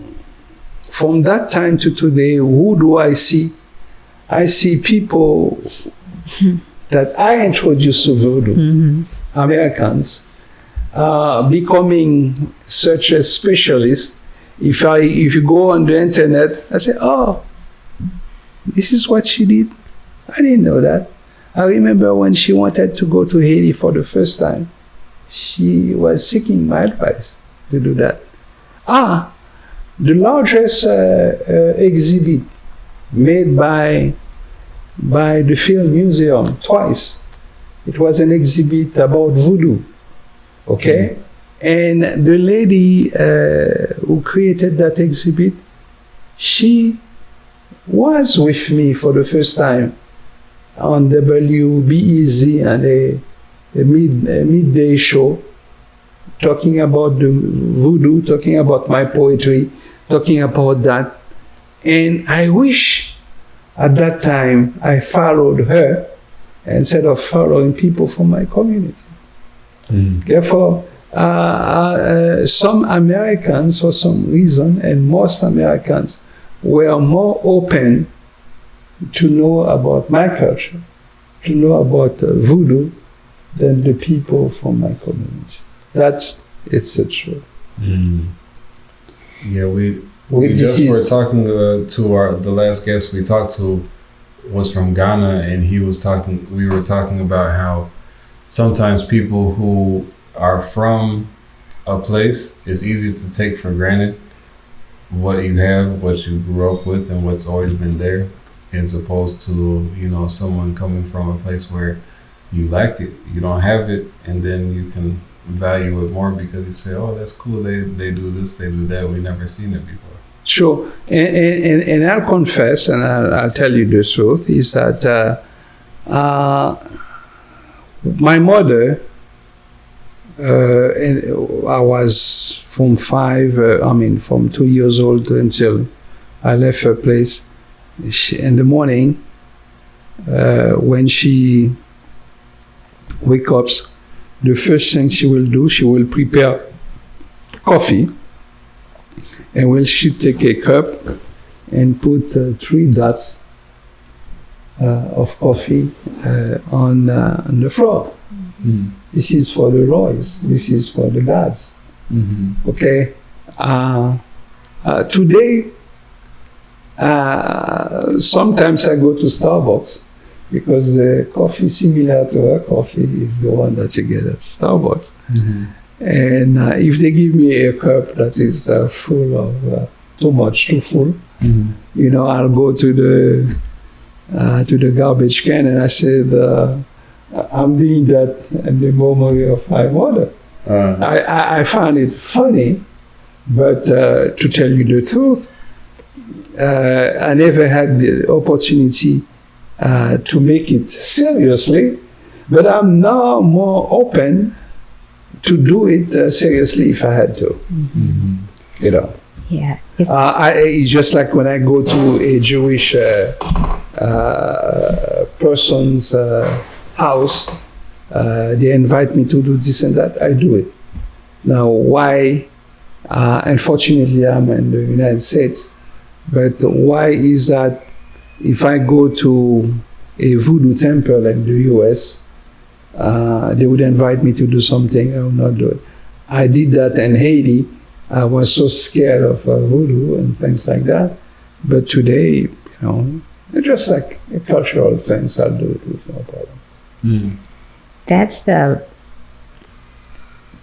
from that time to today, who do I see? I see people that I introduced to Voodoo, Americans, becoming such a specialist. If you go on the internet, I say, oh, this is what she did. I didn't know that. I remember when she wanted to go to Haiti for the first time, she was seeking my advice to do that. The largest exhibit made by the Film Museum twice. It was an exhibit about Voodoo, okay? And the lady who created that exhibit, she was with me for the first time on WBEZ and a midday show, talking about the Voodoo, talking about my poetry, talking about that. And I wish at that time I followed her instead of following people from my community. Therefore, some Americans, for some reason, and most Americans, were more open to know about my culture, to know about Voodoo, than the people from my community. It's the truth. Yeah, we just were talking to the last guest we talked to was from Ghana, and we were talking about how sometimes people who are from a place, it's easy to take for granted what you have, what you grew up with, and what's always been there, as opposed to, someone coming from a place where you lack it, you don't have it, and then you can value it more because you say, oh, that's cool, they do this, they do that, we've never seen it before. Sure, and I'll confess, and I'll tell you the truth, is that my mother, and I was from 2 years old until I left her place. In the morning, when she wakes up, the first thing she will do, she will prepare coffee, and she take a cup and put 3 dots of coffee on the floor. This is for the LeRois. This is for the gods. Okay. Today, sometimes I go to Starbucks because the coffee similar to her coffee is the one that you get at Starbucks. And if they give me a cup that is full of too full, I'll go to the garbage can and I said, I'm doing that in the memory of my mother. I find it funny, but to tell you the truth, I never had the opportunity to make it seriously, but I'm now more open to do it seriously if I had to. Yeah. It's just like when I go to a Jewish person's house, they invite me to do this and that, I do it. Now, why? Unfortunately, I'm in the United States, but why is that if I go to a Voodoo temple in the US, they would invite me to do something, I will not do it. I did that in Haiti. I was so scared of Voodoo and things like that. But today, just like cultural things, I'll do it with no problem. That's the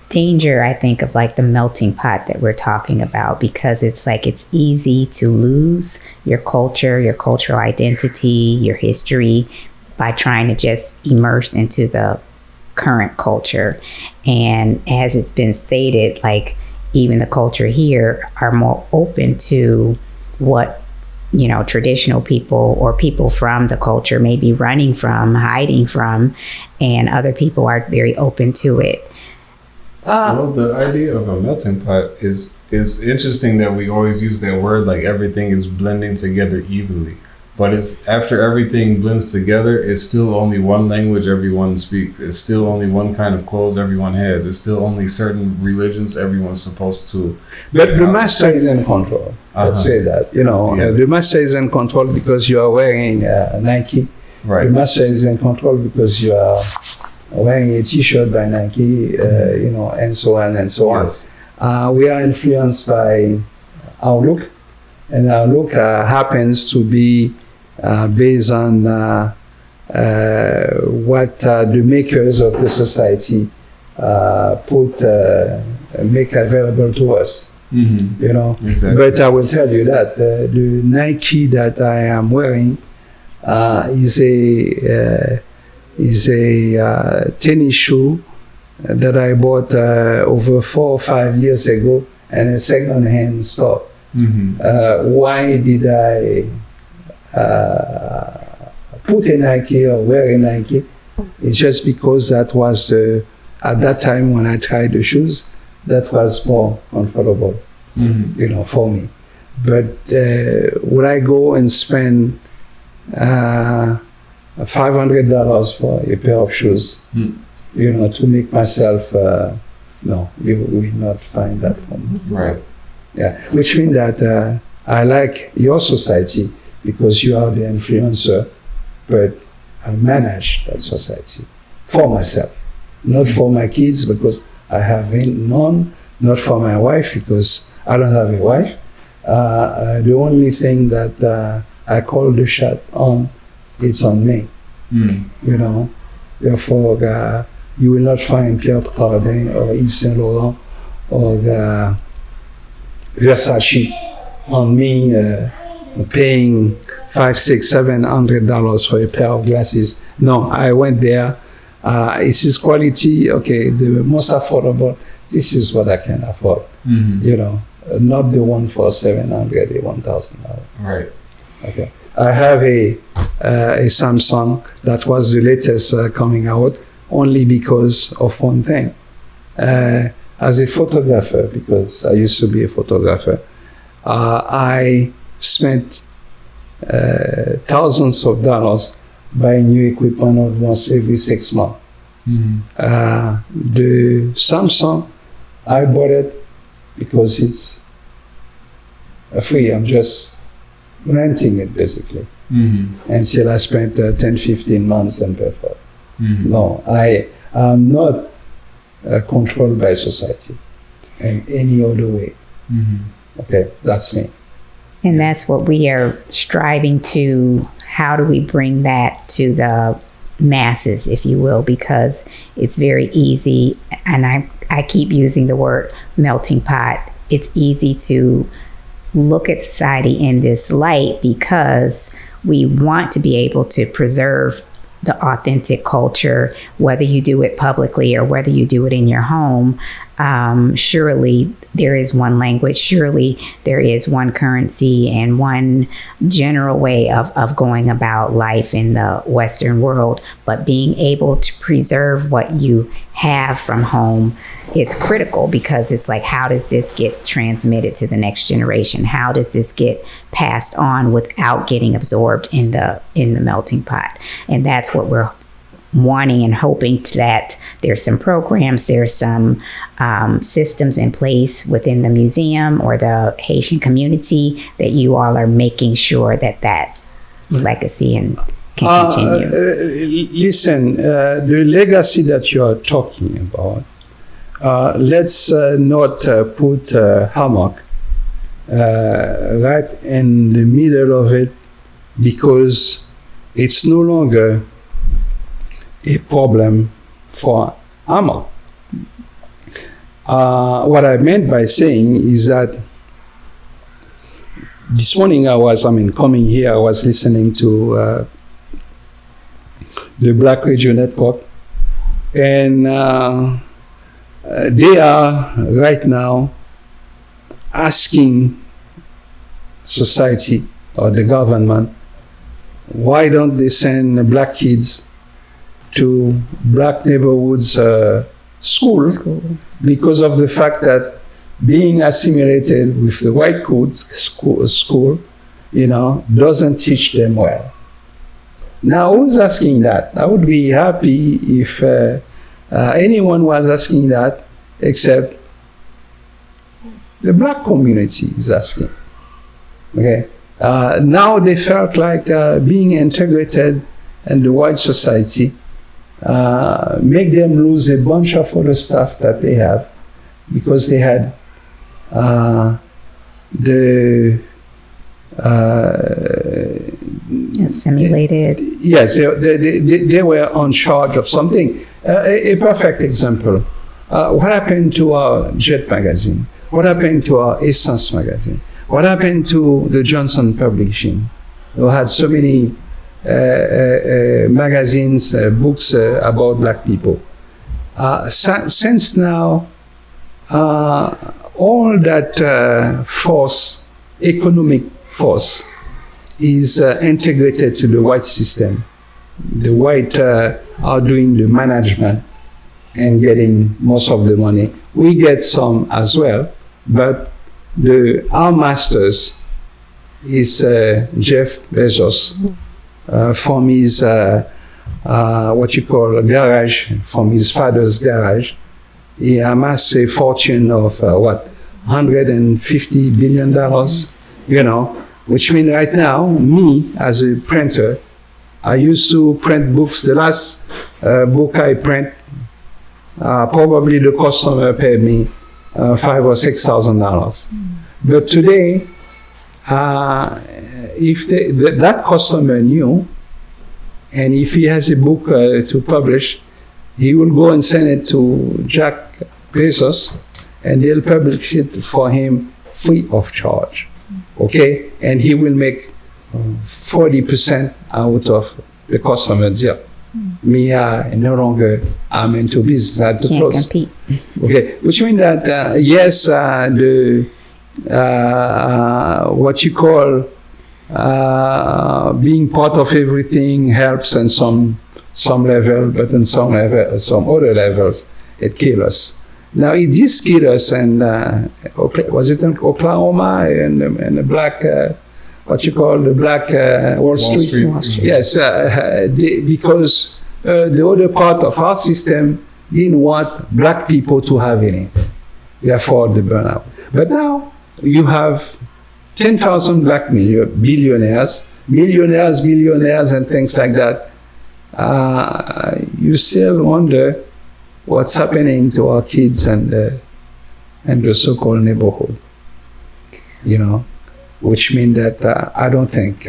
danger, I think, of like the melting pot that we're talking about, because it's like it's easy to lose your culture, your cultural identity, your history by trying to just immerse into the current culture. And as it's been stated, like even the culture here are more open to what traditional people or people from the culture may be running from, hiding from, and other people are very open to it. Well, the idea of a melting pot is interesting that we always use that word, like everything is blending together evenly. But it's after everything blends together, it's still only one language everyone speaks. It's still only one kind of clothes everyone has. It's still only certain religions everyone's supposed to. But the master is in control. Let's say that. The master is in control because you are wearing Nike. Right. The master is in control because you are wearing a T-shirt by Nike, and so on and so Yes. on. We are influenced by Outlook, and Outlook happens to be based on what the makers of the society make available to us. Mm-hmm. Exactly. But I will tell you that the Nike that I am wearing is a tennis shoe that I bought over 4 or 5 years ago in a second-hand store. Mm-hmm. Why did I put a Nike or wear a Nike? It's just because that was at that time when I tried the shoes, that was more comfortable, for me. But would I go and spend $500 for a pair of shoes, to make myself? No, you will not find that for me. Right. Yeah, which means that I like your society because you are the influencer, but I manage that society for myself, not for my kids because I have none, not for my wife because I don't have a wife. The only thing that I call the shot on, it's on me. Therefore, you will not find Pierre Cardin or Yves Saint Laurent or Versace on me paying $500-$700 for a pair of glasses. No, I went there. It's his quality. Okay, the most affordable. This is what I can afford. Not the one for $700 or $1,000. Right. Okay. I have a Samsung that was the latest coming out only because of one thing. As a photographer, because I used to be a photographer, I spent thousands of dollars buying new equipment almost every 6 months. The Samsung, I bought it because it's free. I'm just renting it basically until I spent 10-15 months and pay for it. No, I am not controlled by society in any other way. Okay, that's me. And that's what we are striving to. How do we bring that to the masses, if you will, because it's very easy, and I keep using the word melting pot. It's easy to look at society in this light because we want to be able to preserve the authentic culture, whether you do it publicly or whether you do it in your home. Surely there is one language, surely there is one currency and one general way of going about life in the Western world. But being able to preserve what you have from home is critical, because it's like, how does this get transmitted to the next generation? How does this get passed on without getting absorbed in the melting pot? And that's what we're wanting and hoping that there's some programs, there's some systems in place within the museum or the Haitian community that you all are making sure that legacy and can continue. Listen, the legacy that you are talking about, let's not put HAMOC right in the middle of it, because it's no longer a problem for HAMOC. What I meant by saying is that this morning coming here, I was listening to the Black Radio Network, and they are right now asking society or the government, why don't they send black kids to black neighborhoods school, because of the fact that being assimilated with the white school doesn't teach them well. Now, who's asking that? I would be happy if anyone was asking that, except the black community is asking. Okay. Now they felt like being integrated in the white society make them lose a bunch of other stuff that they have, because they had the assimilated. Yes, they were on charge of something. A perfect example. What happened to our Jet magazine? What happened to our Essence magazine? What happened to the Johnson Publishing, who had so many magazines, books about black people? Since now, all that force, economic force, is integrated to the white system. The white are doing the management and getting most of the money. We get some as well, but our masters is Jeff Bezos from his what you call a garage, from his father's garage. He amassed a fortune of $150 billion, which means right now, me as a printer, I used to print books. The last book I print, probably the customer paid me $5,000 or $6,000. But today, if that customer knew, and if he has a book to publish, he will go and send it to Jack Bezos, and they'll publish it for him free of charge. Okay? And he will make 40% out of the customer's deal. Me, no longer I'm into business. I had to Can't close. compete. Okay, which means that yes, the what you call being part of everything helps in some level, but in some other levels, it kills us. Now it did kill us, and was it in Oklahoma and the black, what you call the black Wall Street? Wall Street. Yes, because the other part of our system didn't want black people to have anything. Therefore, the burnout. But now you have 10,000 black billionaires, and things like that. You still wonder what's happening to our kids and the so-called neighborhood. Which means that I don't think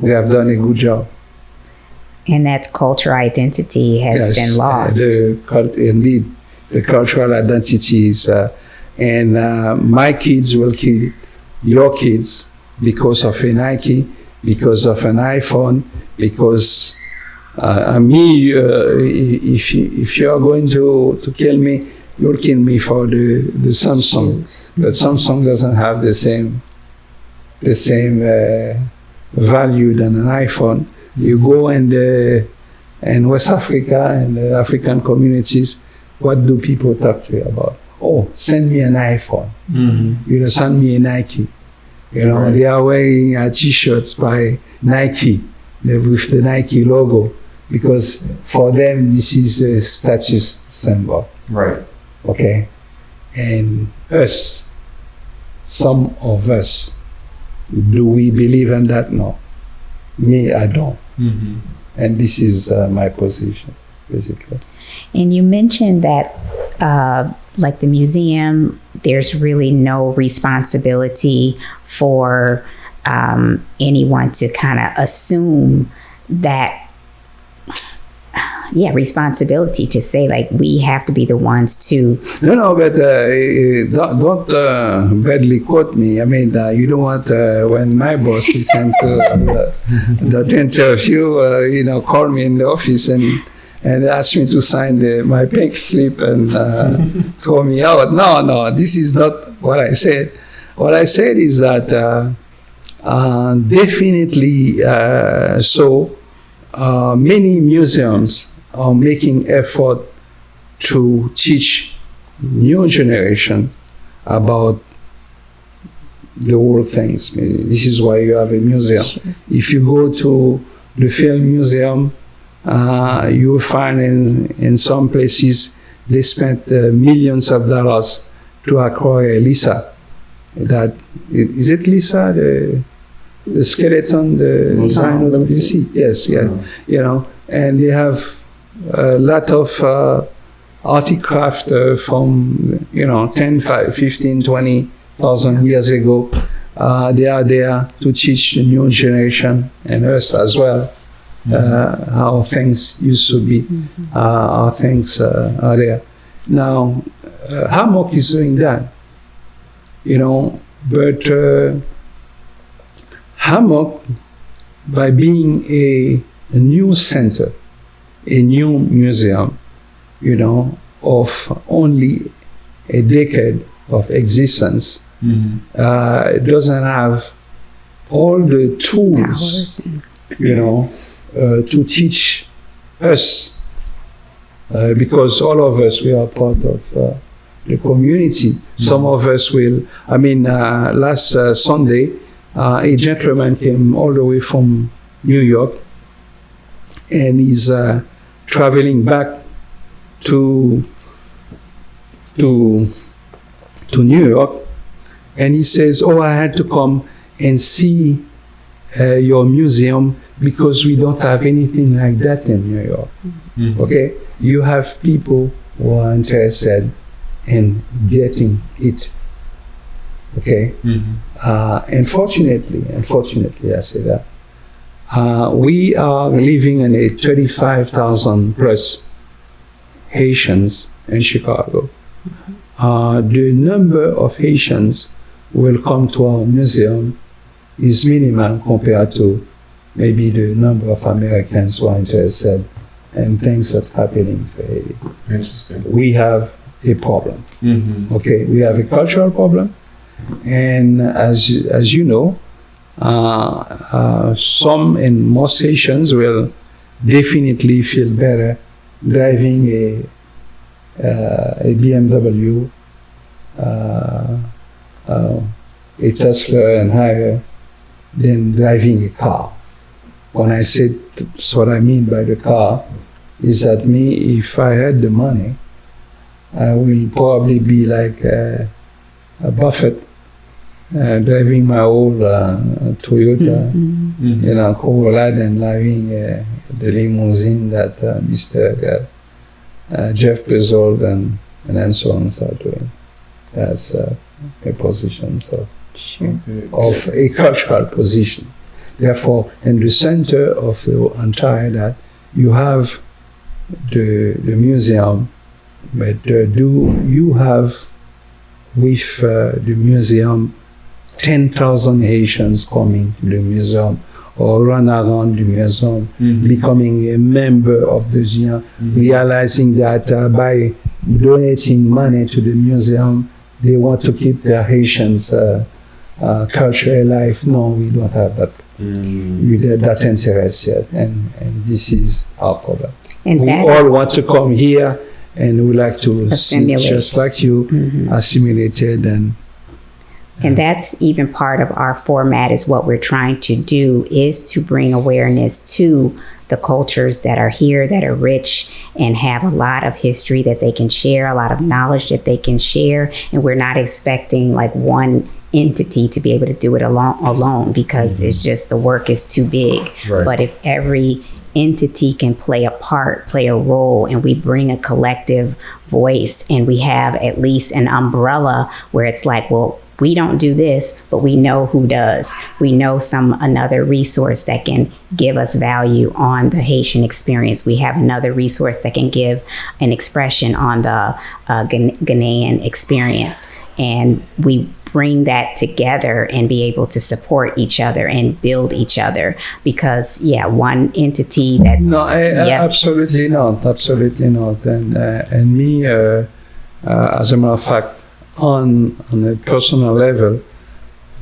we have done a good job. And that cultural identity has been lost. Indeed, the cultural identities. And my kids will kill your kids because of a Nike, because of an iPhone, because if you're going to kill me, you'll kill me for the Samsung. But Samsung doesn't have the same value than an iPhone. You go in West Africa and the African communities, what do people talk to you about? Oh, send me an iPhone. Mm-hmm. Send me a Nike. Right. They are wearing T-shirts by Nike with the Nike logo, because for them this is a status symbol. Right. Okay. And us, some of us, do we believe in that? No. Me, I don't. Mm-hmm. And this is my position, basically. And you mentioned that, like the museum, there's really no responsibility for anyone to kind of assume that, responsibility to say, like, we have to be the ones to... No, but don't badly quote me. I mean, you don't want, when my boss listened to that interview, call me in the office and asked me to sign my pink slip and throw me out. No, this is not what I said. What I said is that definitely many museums are making effort to teach new generation about the whole things. This is why you have a museum. Sure. If you go to the film museum, you will find in some places they spent millions of dollars to acquire Lisa. That is it, Lisa, the skeleton, the design of Lucy? Yes, yeah. You know, and they have a lot of articraft from 10, 5, 15, 20,000 years ago. They are there to teach the new generation and us as well how things used to be, how things are there. Now, HAMOC is doing that, but HAMOC, by being a new center, a new museum, of only a decade of existence, doesn't have all the tools, to teach us, because all of us, we are part of the community. Some of us will, last Sunday, a gentleman came all the way from New York, and he's traveling back to New York, and he says, I had to come and see your museum because we don't have anything like that in New York. Okay? You have people who are interested in getting it. Okay? Unfortunately, I say that, we are living in a 35,000 plus Haitians in Chicago. The number of Haitians who will come to our museum is minimal compared to maybe the number of Americans who are interested in things that are happening to Haiti. Interesting. We have a problem. Okay, we have a cultural problem, and as you know, some and most Haitians will definitely feel better driving a BMW, a Tesla and higher than driving a car. When I said, what I mean by the car is that if I had the money, I will probably be like a Buffett, driving my old Toyota, Corolla, and driving the limousine that Mr. Jeff Bezos and so on are doing. That's a position of a cultural position. Therefore, in the center of the entire that, you have the museum, but do you have with the museum 10,000 Haitians coming to the museum or run around the museum, becoming a member of the museum, realizing that by donating money to the museum, they want to keep their Haitians culture alive. No, we don't have that. That interest yet, and this is our problem. And we all want to come here, and we like to see, just like you, assimilated and that's even part of our format. Is what we're trying to do is to bring awareness to the cultures that are here, that are rich and have a lot of history that they can share, a lot of knowledge that they can share, and we're not expecting like one entity to be able to do it alone because it's just the work is too big. Right. But if every entity can play a part, play a role, and we bring a collective voice, and we have at least an umbrella where it's like, well, we don't do this, but we know who does. We know another resource that can give us value on the Haitian experience. We have another resource that can give an expression on the Ghanaian experience. And we bring that together and be able to support each other and build each other, because one entity that's absolutely not and me as a matter of fact, on a personal level,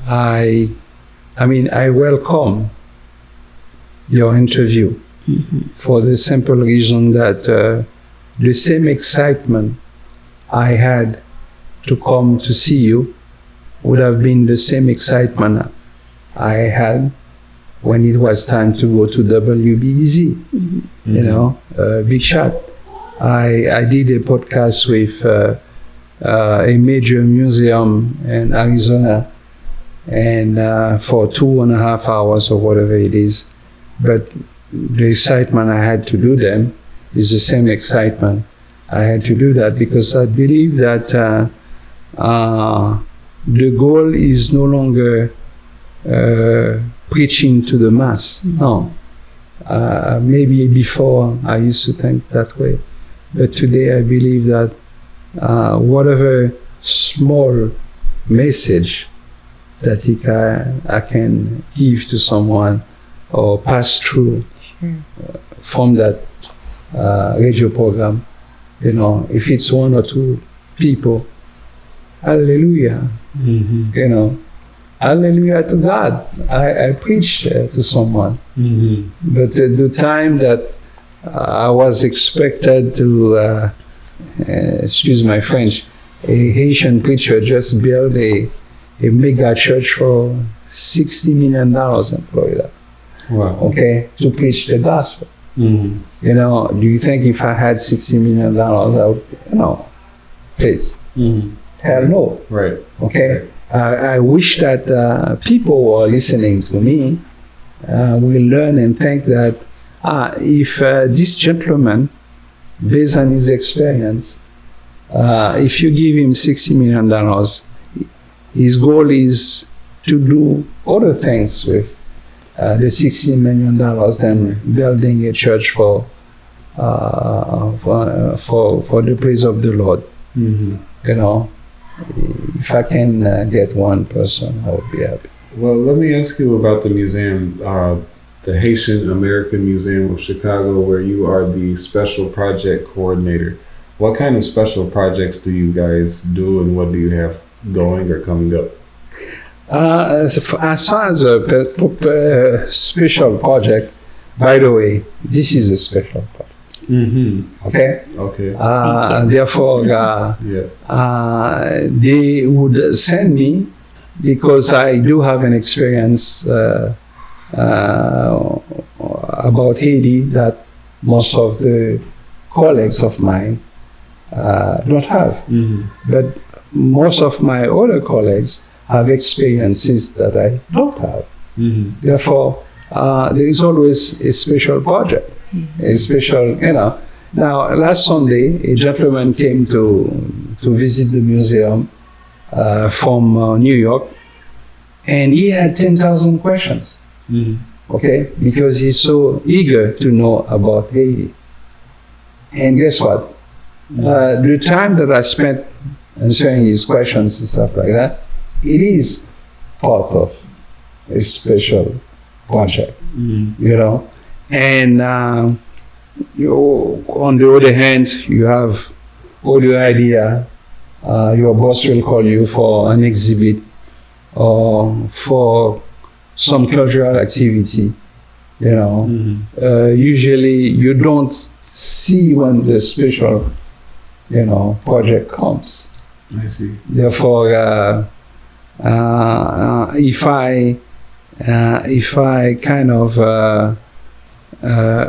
I welcome your interview for the simple reason that the same excitement I had to come to see you would have been the same excitement I had when it was time to go to WBEZ. You know, big shot. I did a podcast with a major museum in Arizona, and for 2.5 hours or whatever it is. But the excitement I had to do them is the same excitement I had to do that, because I believe that the goal is no longer preaching to the mass. No. Maybe before I used to think that way. But today I believe that whatever small message that I can give to someone or pass through from that radio program, you know, if it's 1 or 2 people, hallelujah, you know, hallelujah to God. I preach to someone. But the time that I was expected to, excuse my French, a Haitian preacher just built a mega church for $60 million in Florida. Wow. Okay, to preach the gospel. You know, do you think if I had $60 million, I would, you know, please? Hell no. Right. Okay. I wish that people who are listening to me will learn and think that if this gentleman, based on his experience, if you give him $60 million, his goal is to do other things with the $60 million than building a church for the praise of the Lord. You know, if I can get one person, I would be happy. Well, let me ask you about the museum, the Haitian American Museum of Chicago, where you are the special project coordinator. What kind of special projects do you guys do, and what do you have going or coming up? As far as a special project, by the way, this is a special project. Okay? Okay. Therefore, Yes. they would send me, because I do have an experience about Haiti that most of the colleagues of mine don't have. But most of my other colleagues have experiences that I don't have. Therefore, there is always a special project, a special, you know. Now, last Sunday, a gentleman came to visit the museum from New York, and he had 10,000 questions, okay, because he's so eager to know about Haiti. And guess what? The time that I spent answering his questions and stuff like that, it is part of a special project, you know. And on the other hand, you have all your idea. Your boss will call you for an exhibit or for some cultural activity, you know. Usually you don't see when the special, you know, project comes. I see. Therefore, if I kind of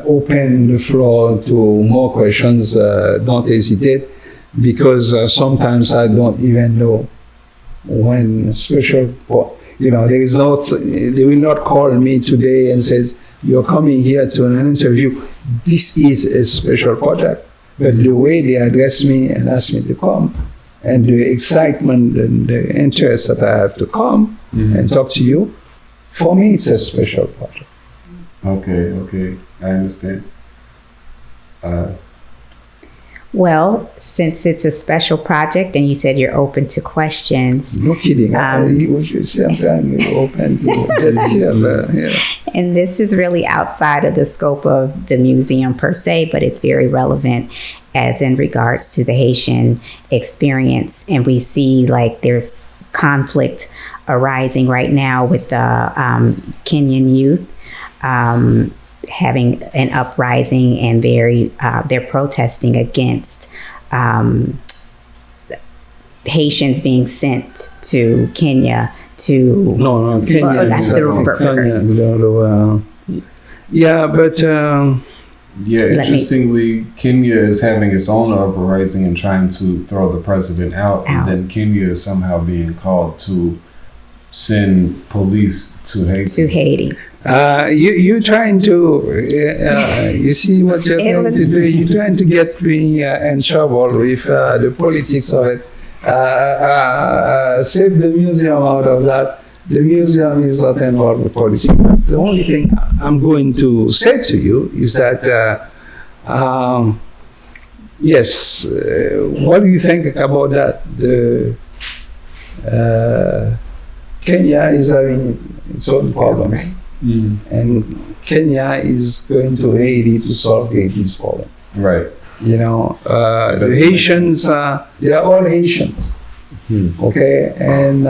open the floor to more questions, don't hesitate, because sometimes I don't even know when special, you know, there is not, they will not call me today and says, you're coming here to an interview. This is a special project. But the way they address me and ask me to come, and the excitement and the interest that I have to come and talk to you, for me, it's a special project. Okay, I understand. Well, since it's a special project and you said you're open to questions. No kidding. Sometimes you're open to And this is really outside of the scope of the museum per se, but it's very relevant as in regards to the Haitian experience. And we see like there's conflict arising right now with the Kenyan youth having an uprising, and they're protesting against Haitians being sent to Kenya to No, Kenya. Or like the reverse. Yeah, but Yeah, interestingly, Kenya is having its own uprising and trying to throw the president out. And then Kenya is somehow being called to send police to Haiti. You're trying to, you see what you're trying to do? You're trying to get me in trouble with the politics of it. Save the museum out of that. The museum is not involved with politics. The only thing I'm going to say to you is that, yes, what do you think about that? Kenya is having its own problems. And Kenya is going to Haiti to solve Haiti's problem. Right. You know, the Haitians, they are all Haitians. Okay, and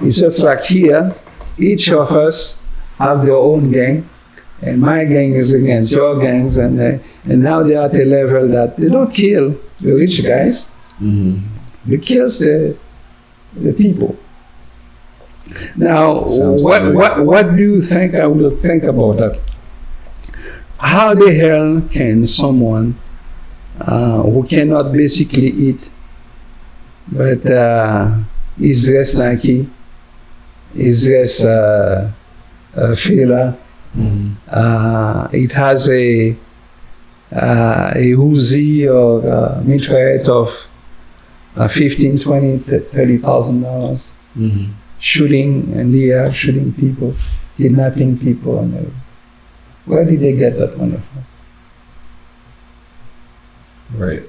it's just like here, each of us have their own gang, and my gang is against your gangs, and now they are at a level that they don't kill the rich guys, they kill the people. Now, what do you think I will think about that? How the hell can someone who cannot basically eat, but is dressed Nike, is dressed Fila, it has a Uzi or a mitraillette of $15,000, $20,000, $30,000, shooting in the air, shooting people, kidnapping people, and everything. Where did they get that money from? Right.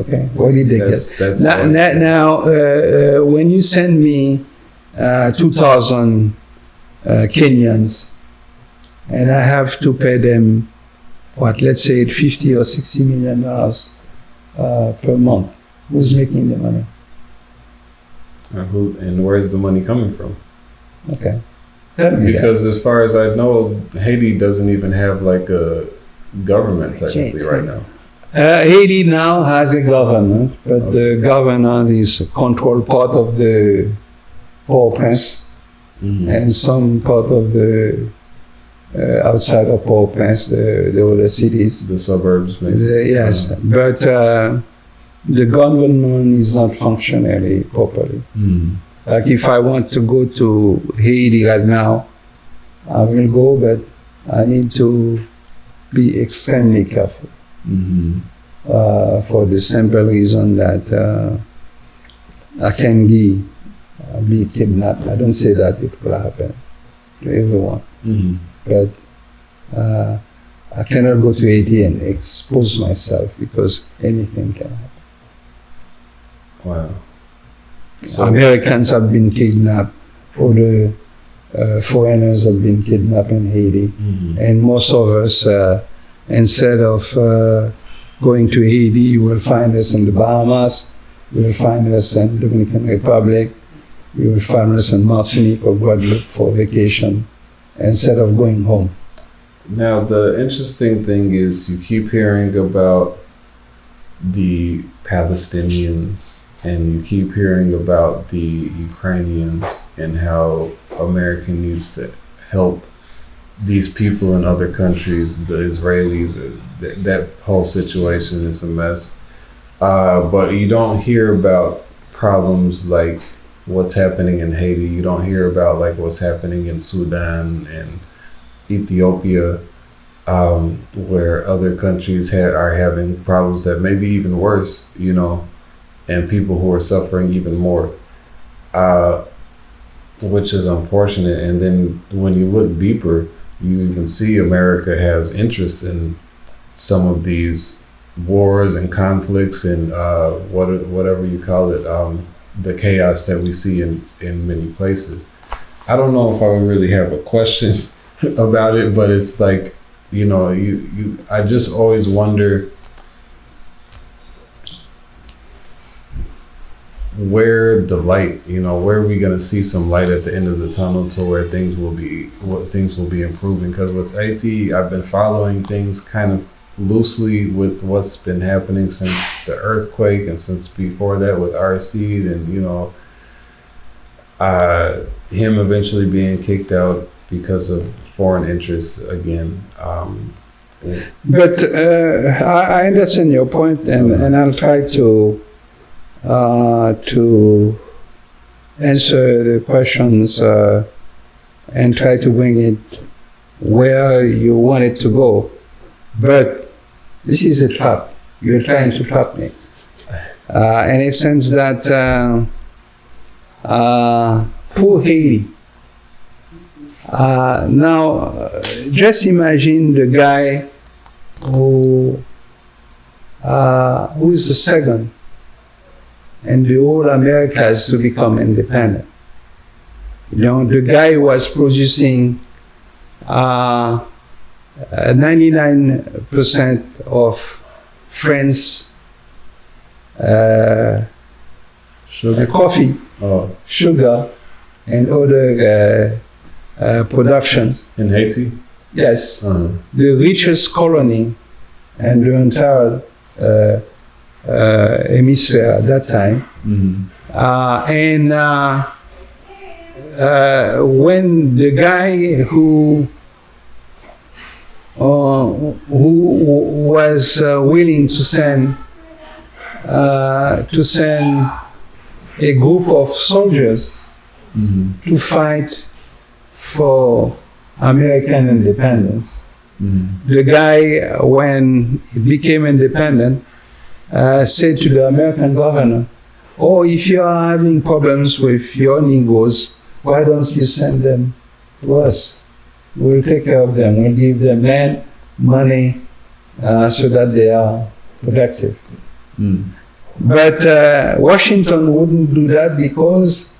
Okay, where did they get? Now, when you send me 2,000 Kenyans, and I have to pay them, let's say $50 or $60 million per month, who's making the money? And where's the money coming from? Okay, tell me because as far as I know, Haiti doesn't even have like a government technically right now. Haiti now has a government, but the government is controlled part of the Port-au-Prince and some part of the outside of Port-au-Prince, the other cities. The suburbs, maybe. Yes, but the government is not functioning properly. Like if I want to go to Haiti right now, I will go, but I need to be extremely careful. For the simple reason that I can be kidnapped. I don't say that it will happen to everyone, but I cannot go to Haiti and expose myself because anything can happen. Wow. So Americans have been kidnapped, or the foreigners have been kidnapped in Haiti, and most of us, instead of going to Haiti, you will find us in the Bahamas, you will find us in the Dominican Republic, you will find us in Martinique or Guadeloupe for vacation, instead of going home. Now, the interesting thing is you keep hearing about the Palestinians and you keep hearing about the Ukrainians and how America needs to help these people in other countries, the Israelis. That whole situation is a mess. But you don't hear about problems like what's happening in Haiti. You don't hear about like what's happening in Sudan and Ethiopia, where other countries are having problems that may be even worse, you know, and people who are suffering even more, which is unfortunate. And then when you look deeper, you even see America has interest in some of these wars and conflicts and whatever you call it, the chaos that we see in many places. I don't know if I would really have a question about it, but it's like, you know, I just always wonder where the light, you know, where are we going to see some light at the end of the tunnel to where things will be improving? Because with Haiti, I've been following things kind of loosely with what's been happening since the earthquake and since before that with Aristide, and you know, him eventually being kicked out because of foreign interests again. But I understand your point, and I'll try to answer the questions and try to bring it where you want it to go. But this is a trap. You're trying to trap me. In a sense that poor Haiti. Now, just imagine the guy who is the second in the whole Americas to become independent. You know, the guy was producing 99% of France coffee, sugar, and other productions. In Haiti? Yes. The richest colony in the entire hemisphere at that time. When the guy who was willing to send a group of soldiers to fight for American independence. The guy, when he became independent, said to the American governor, "Oh, if you are having problems with your Negroes, why don't you send them to us? We'll take care of them. We'll give them land, money, so that they are productive." But Washington wouldn't do that because,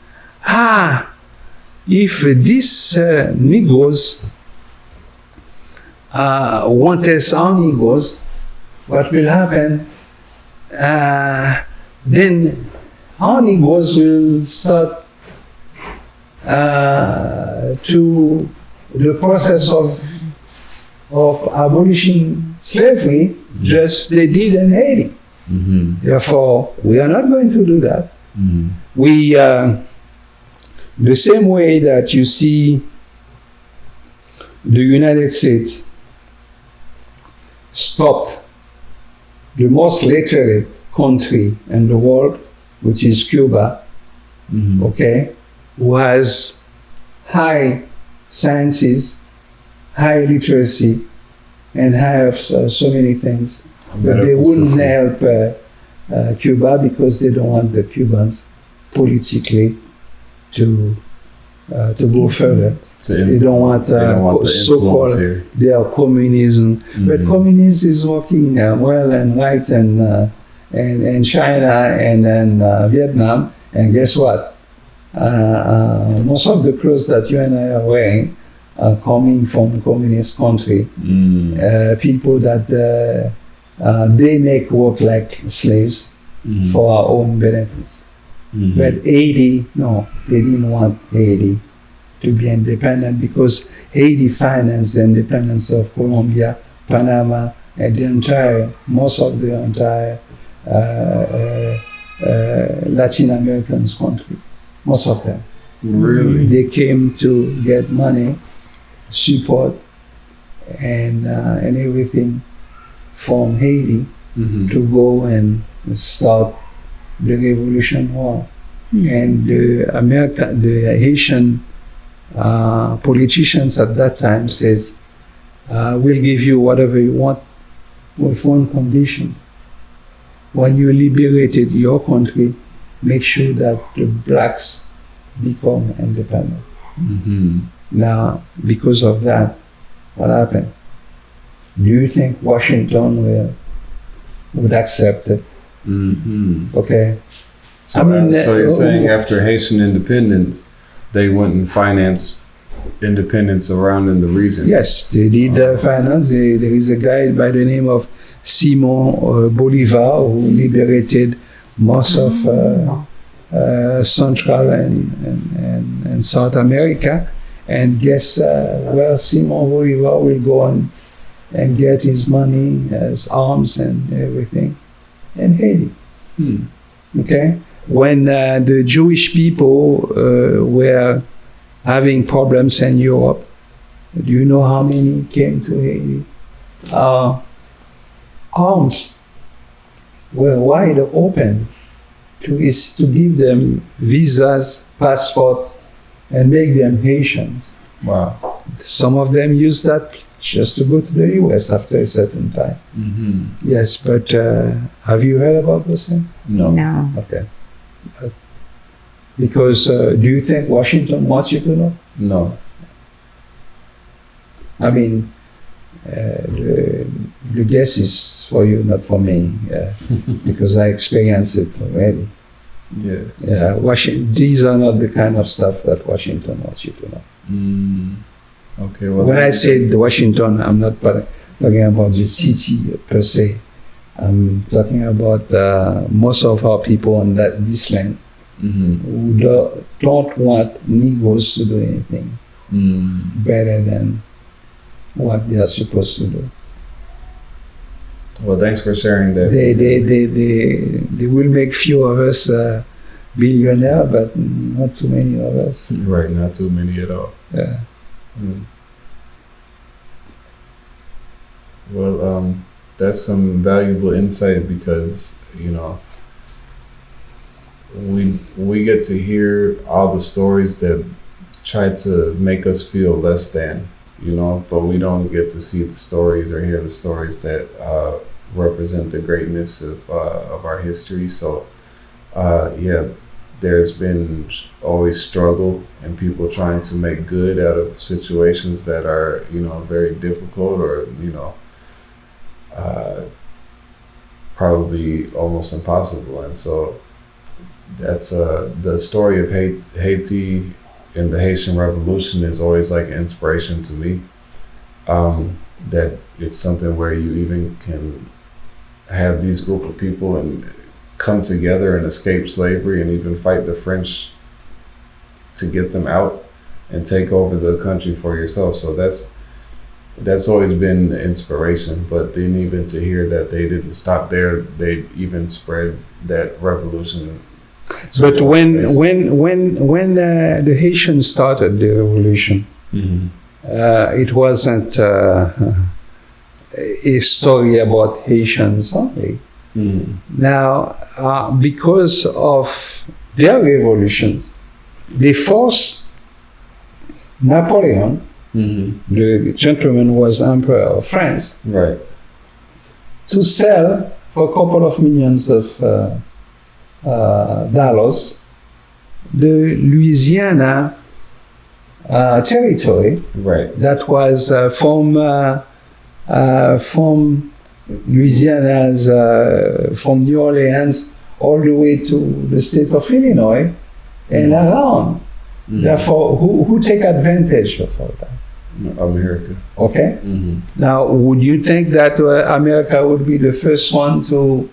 if these Negroes want us our Negroes, what will happen? Then our Negroes will start to the process of abolishing slavery, just they did in Haiti. Therefore, we are not going to do that. We, the same way that you see the United States stopped the most literate country in the world, which is Cuba, okay, who has high sciences, high literacy, and have so many things. But they wouldn't help Cuba because they don't want the Cubans politically to go further. They don't want so-called their communism. But communism is working well and right in China and in Vietnam. And guess what? Most of the clothes that you and I are wearing are coming from communist country. People that they make work like slaves for our own benefits. But Haiti, no, they didn't want Haiti to be independent because Haiti financed the independence of Colombia, Panama, and most of the entire Latin American country. Most of them. Really? They came to get money, support, and everything from Haiti to go and start the Revolution War. And the Haitian politicians at that time says, we'll give you whatever you want with one condition. When you liberated your country, make sure that the blacks become independent. Now, because of that, what happened? Do you think Washington would accept it? Okay. So, so you're saying after Haitian independence, they went and financed independence around in the region? Yes, they did finance. There is a guy by the name of Simon Bolivar who liberated most of Central and South America. And guess where Simon Bolivar will go and get his money, his arms and everything? In Haiti. Okay? when the Jewish people were having problems in Europe, do you know how many came to Haiti? Arms were wide open to give them visas, passports, and make them Haitians. Wow. Some of them used that just to go to the US after a certain time. Mm-hmm. Yes, but have you heard about this thing? No. No. Okay. Because do you think Washington wants you to know? No. I mean, the guess is for you, not for me, because I experienced it already. Yeah. Yeah, these are not the kind of stuff that Washington wants you to know. Okay. Well, when I said Washington, I'm not talking about the city per se. I'm talking about most of our people on this land who don't want Negroes to do anything better than what they are supposed to do. Well, thanks for sharing that. They will make few of us billionaire, but not too many of us. Right, not too many at all. Yeah. Well, that's some valuable insight because, you know, we get to hear all the stories that try to make us feel less than, you know, but we don't get to see the stories or hear the stories that represent the greatness of our history. So, yeah, there's been always struggle and people trying to make good out of situations that are, you know, very difficult or, you know, probably almost impossible. And so that's the story of Haiti and the Haitian Revolution is always like an inspiration to me. That it's something where you even can have these group of people and come together and escape slavery and even fight the French to get them out and take over the country for yourself. So that's always been inspiration. But then even to hear that they didn't stop there, they even spread that revolution. But when the Haitians started the revolution, it wasn't a story about Haitians only. Now, because of their revolutions, they forced Napoleon, the gentleman who was emperor of France, right, to sell for a couple of millions of dollars the Louisiana territory, right, that was from Louisiana's, from New Orleans all the way to the state of Illinois and around. Therefore, who take advantage of all that? America. Okay. Now, would you think that America would be the first one to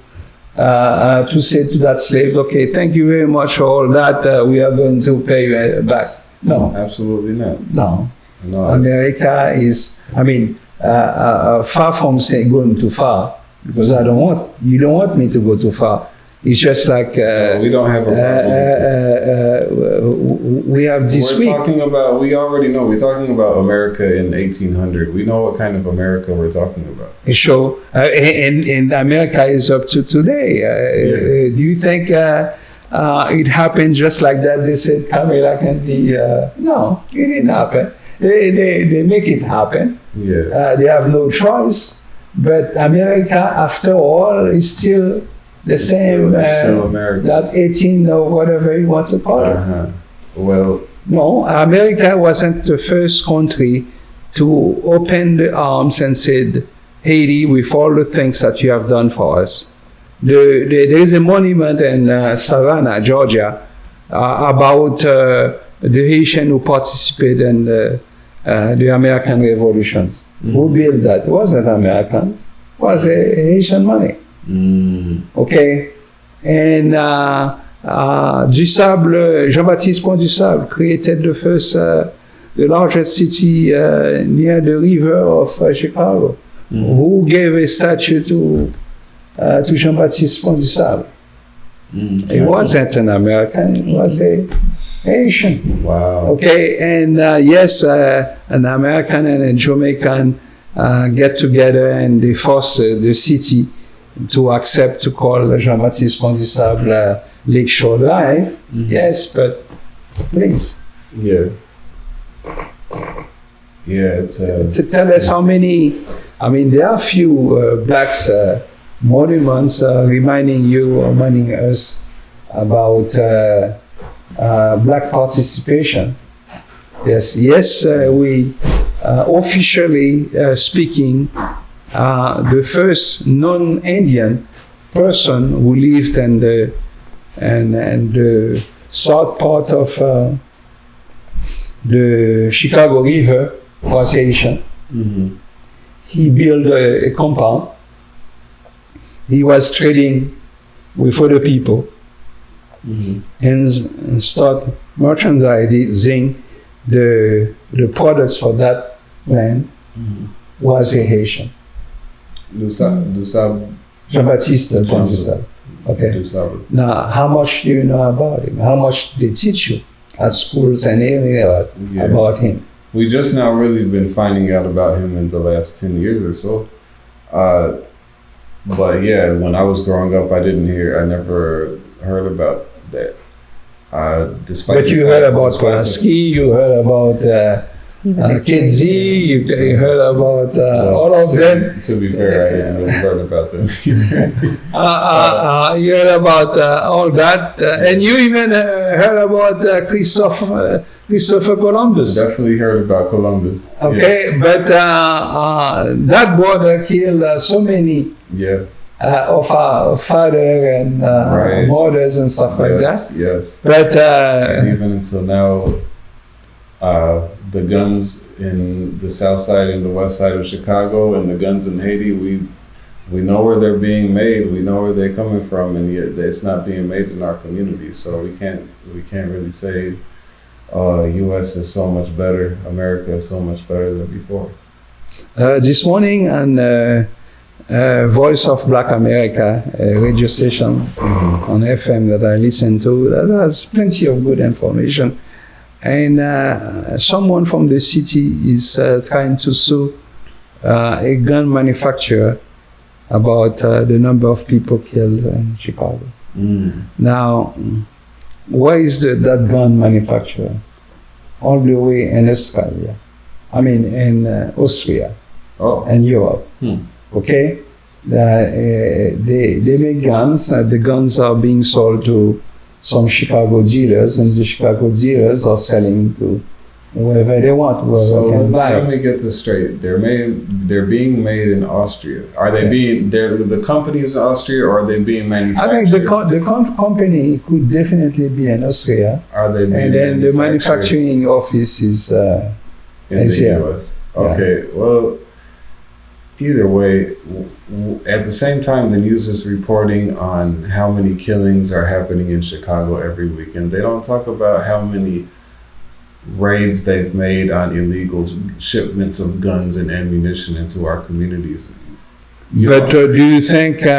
say to that slave, okay, thank you very much for all that, we are going to pay you back? No. Absolutely not. No. No. America is, I mean, far from saying going too far, because you don't want me to go too far. It's just like we don't have a we have this we're week. Talking about, we already know we're talking about America in 1800. We know what kind of America we're talking about. So and America is up to today. Do you think it happened just like that? They said Camila can be no, it didn't happen. They make it happen. Yes. They have no choice. But America, after all, is still the same. Still America. That 18 or whatever you want to call it. Well, no, America wasn't the first country to open the arms and said, Haiti, with all the things that you have done for us. There is a monument in Savannah, Georgia, about the Haitian who participated in the American revolutions. Who built that? It wasn't Americans. It was Haitian money. Okay? And Dusable, Jean-Baptiste Pont du Sable created the largest city near the river of Chicago. Who gave a statue to Jean-Baptiste Pont du Sable? He wasn't an American, he was a Haitian. Wow. Okay, and yes, an American and a Jamaican get together and they force the city to accept to call Jean-Baptiste Pont du Sable Lakeshore Drive. Yes, but please. Yeah. Yeah, it's To tell us how many, I mean, there are few blacks monuments reminding you or reminding us about black participation. Yes, we officially speaking, the first non-Indian person who lived in the south part of the Chicago River was Haitian. He built a compound. He was trading with other people and start merchandising the products for that land was a Haitian. Jean-Baptiste Pont du Sable. Okay. Now, how much do you know about him? How much they teach you at schools and area about him? We just now really been finding out about him in the last 10 years or so. But yeah, when I was growing up, I never heard about that. But you heard about Pulaski, you heard about Kidzi, you heard about all of them. To be fair, I didn't really heard about them. You heard about all that, and you even heard about Christopher Columbus. Definitely heard about Columbus. Okay, yeah. But that border killed so many of our father and mothers and stuff like that. Yes. But and even until now, the guns in the south side and the west side of Chicago and the guns in Haiti, we know where they're being made, we know where they're coming from, and yet it's not being made in our community. So we can't really say U.S. is so much better, America is so much better than before. This morning on Voice of Black America, a radio station on FM that I listen to, that has plenty of good information. And someone from the city is trying to sue a gun manufacturer about the number of people killed in Chicago. Now, where is that gun manufacturer? All the way in Australia. I mean, in Austria and Europe. Okay? They make guns. The guns are being sold to some Chicago dealers, and the Chicago dealers are selling to whoever they want, whoever can buy. Let me get this straight. They're being made in Austria. Are they the company is Austria, or are they being manufactured? I think the company could definitely be in Austria. Are they being and then the manufacturing office is in the US? Okay, well, either way, at the same time, the news is reporting on how many killings are happening in Chicago every weekend. They don't talk about how many raids they've made on illegal shipments of guns and ammunition into our communities. But do you think you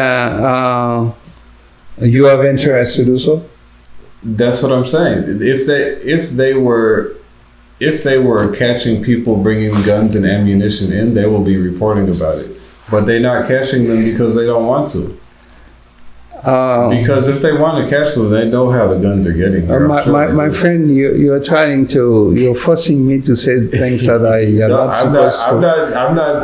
have interest to do so? That's what I'm saying. If they were catching people bringing guns and ammunition in, they will be reporting about it. But they're not catching them because they don't want to. Because if they want to catch them, they know how the guns are getting here. My friend, you're forcing me to say things that I am not supposed to. I'm not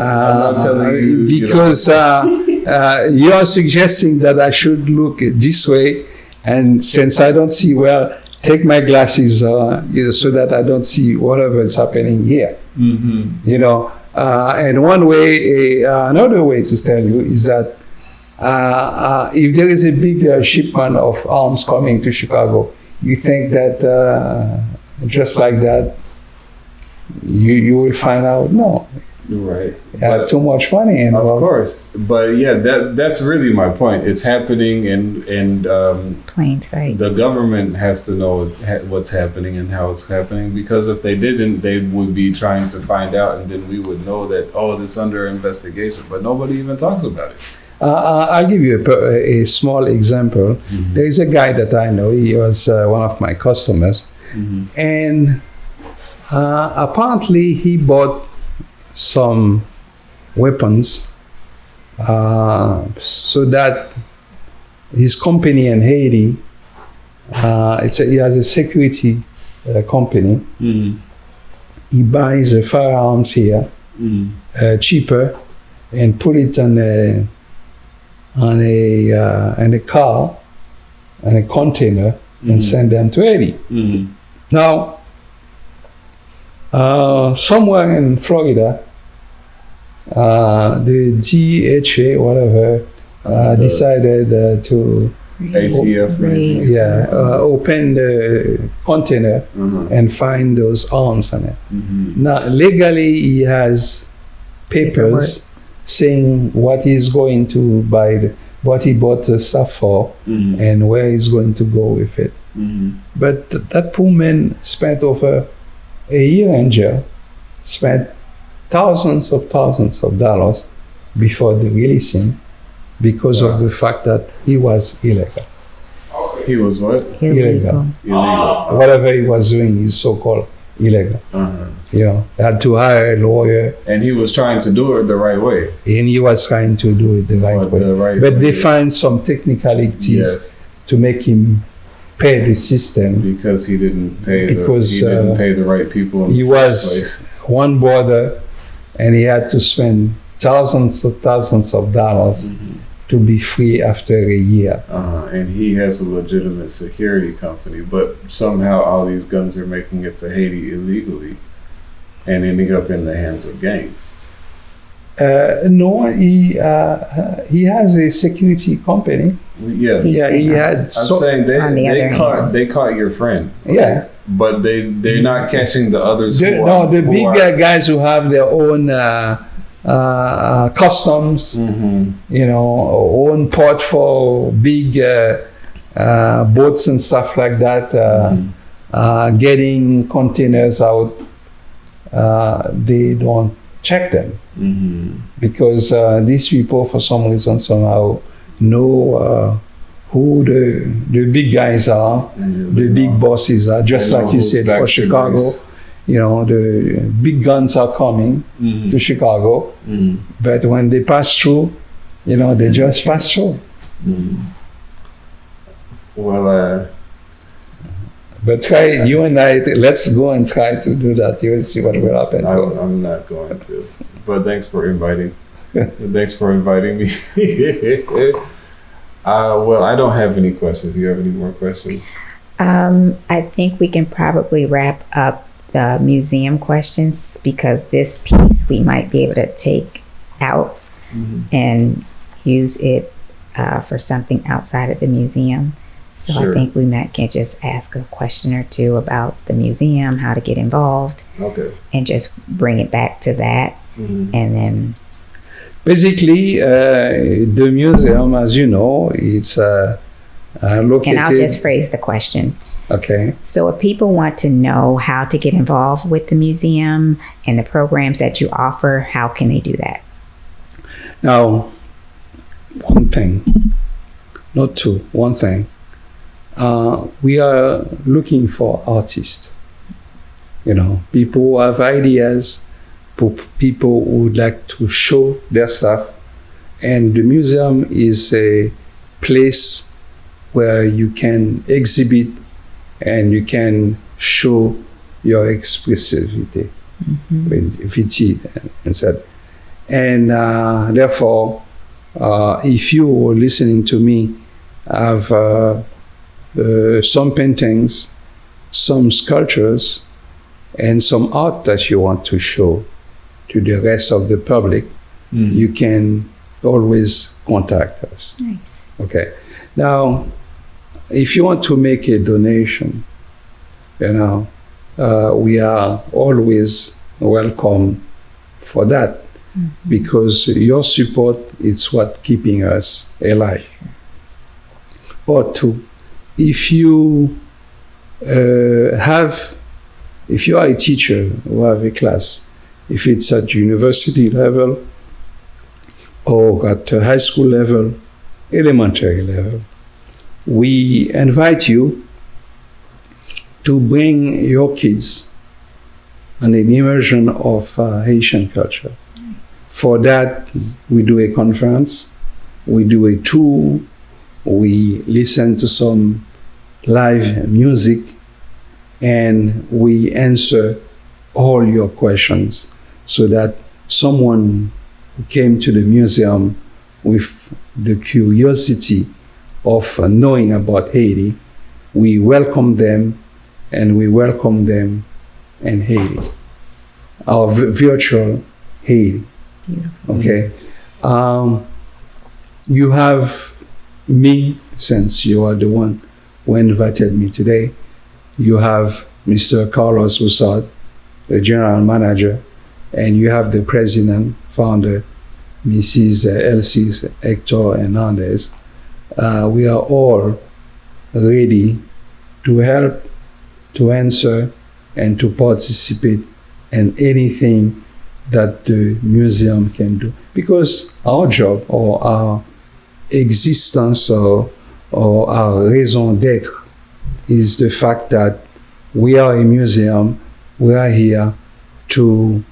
telling you. Because you are suggesting that I should look this way, and since I don't see well, take my glasses so that I don't see whatever is happening here. You know, and another way to tell you is that if there is a big shipment of arms coming to Chicago, you think that just like that, you will find out, no. Right. But too much money involved. Of course. But yeah, that's really my point. It's happening and plain sight. The government has to know what's happening and how it's happening, because if they didn't, they would be trying to find out, and then we would know that, it's under investigation, but nobody even talks about it. I'll give you a small example. There is a guy that I know. He was one of my customers, and apparently he bought some weapons so that his company in Haiti, he has a security company. He buys the firearms here cheaper and put it on a car and a container and send them to Haiti. Now, somewhere in Florida, the DHA, whatever, decided to ATF, open the container and find those arms on it. Now, legally, he has papers saying what he's going to buy, what he bought the stuff for, and where he's going to go with it. But that poor man spent over a year in jail, spent thousands of dollars before they release him because of the fact that he was illegal. He was what? Illegal. Whatever he was doing is so-called illegal. You know, had to hire a lawyer. And he was trying to do it the right way. And he was trying to do it the right way. But they find some technicalities to make him pay the system. Because he didn't pay the right people. He was one brother, and he had to spend thousands of dollars to be free after a year. And he has a legitimate security company, but somehow all these guns are making it to Haiti illegally and ending up in the hands of gangs. No, he has a security company. Yes. Yeah, he had. I'm saying they caught your friend. Yeah. But they're not catching the others. The big guys who have their own customs, you know, own port for big boats and stuff like that, getting containers out, they don't check them because these people, for some reason, somehow know who the big guys are, the big bosses are, just like you said for Chicago. You know, the big guns are coming to Chicago, but when they pass through, you know, they just pass through. Well, but you and I, let's go and try to do that. You will see what will happen. I'm not going to, but thanks for inviting. Thanks for inviting me. Well, I don't have any questions. Do you have any more questions? I think we can probably wrap up the museum questions because this piece we might be able to take out and use it for something outside of the museum. So I think we can just ask a question or two about the museum, how to get involved, and just bring it back to that. And then basically the museum, as you know, it's located. And I'll just phrase the question. Okay. So if people want to know how to get involved with the museum and the programs that you offer, how can they do that? Now, one thing, not two, one thing. We are looking for artists, you know, people who have ideas, people who would like to show their stuff. And the museum is a place where you can exhibit and you can show your expressivity, and therefore, if you are listening to me, have some paintings, some sculptures, and some art that you want to show to the rest of the public, you can always contact us. Nice. Okay. Now, if you want to make a donation, you know, we are always welcome for that because your support is what keeping us alive. Or two, if you if you are a teacher who have a class, if it's at university level or at the high school level, elementary level, we invite you to bring your kids on an immersion of Haitian culture. For that, we do a conference, we do a tour, we listen to some live music, and we answer all your questions so that someone who came to the museum with the curiosity of knowing about Haiti, we welcome them, and we welcome them in Haiti, our virtual Haiti. Beautiful. Okay. You have me, since you are the one who invited me today. You have Mr. Carlos Boussard, the general manager, and you have the president, founder, Mrs. Elsie Hector Hernandez. We are all ready to help, to answer, and to participate in anything that the museum can do. Because our job, or our existence, or our raison d'être is the fact that we are a museum, we are here to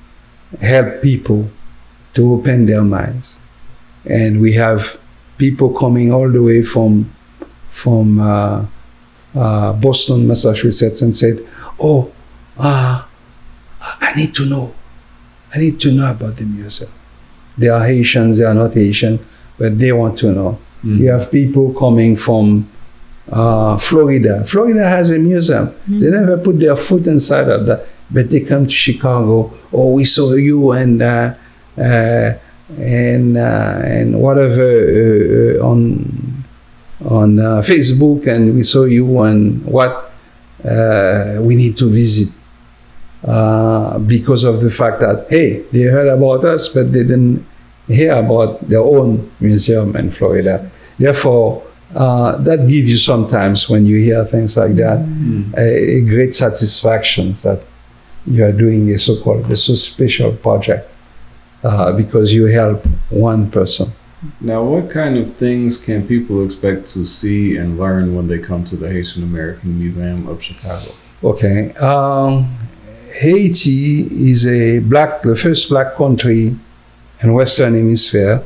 help people to open their minds. And we have people coming all the way from Boston, Massachusetts, and said, I need to know about the museum. They are Haitians, they are not Haitian, but they want to know. You have people coming from Florida. Florida has a museum. They never put their foot inside of that, but they come to Chicago. Oh, we saw you and whatever on Facebook, and we saw you and what we need to visit because of the fact that, hey, they heard about us, but they didn't hear about their own museum in Florida. Therefore, that gives you sometimes, when you hear things like that, a great satisfaction that you are doing a so-called, a so special project because you help one person. Now, what kind of things can people expect to see and learn when they come to the Haitian American Museum of Chicago? Okay. Haiti is the first black country in Western Hemisphere,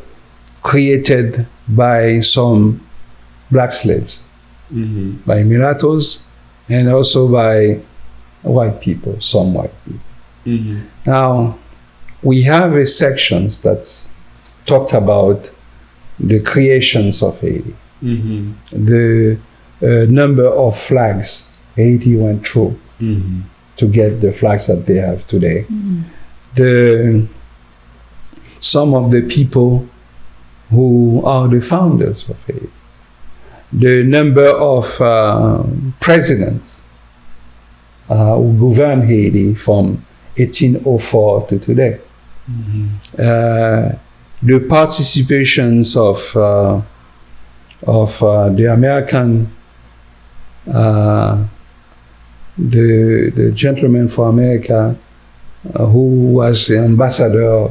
created by some black slaves, by mulattoes, and also by white people, some white people. Now, we have a section that's talked about the creations of Haiti, the number of flags Haiti went through to get the flags that they have today. Some of the people who are the founders of Haiti, the number of presidents who governed Haiti from 1804 to today, the participations of the American, the gentleman for America who was the ambassador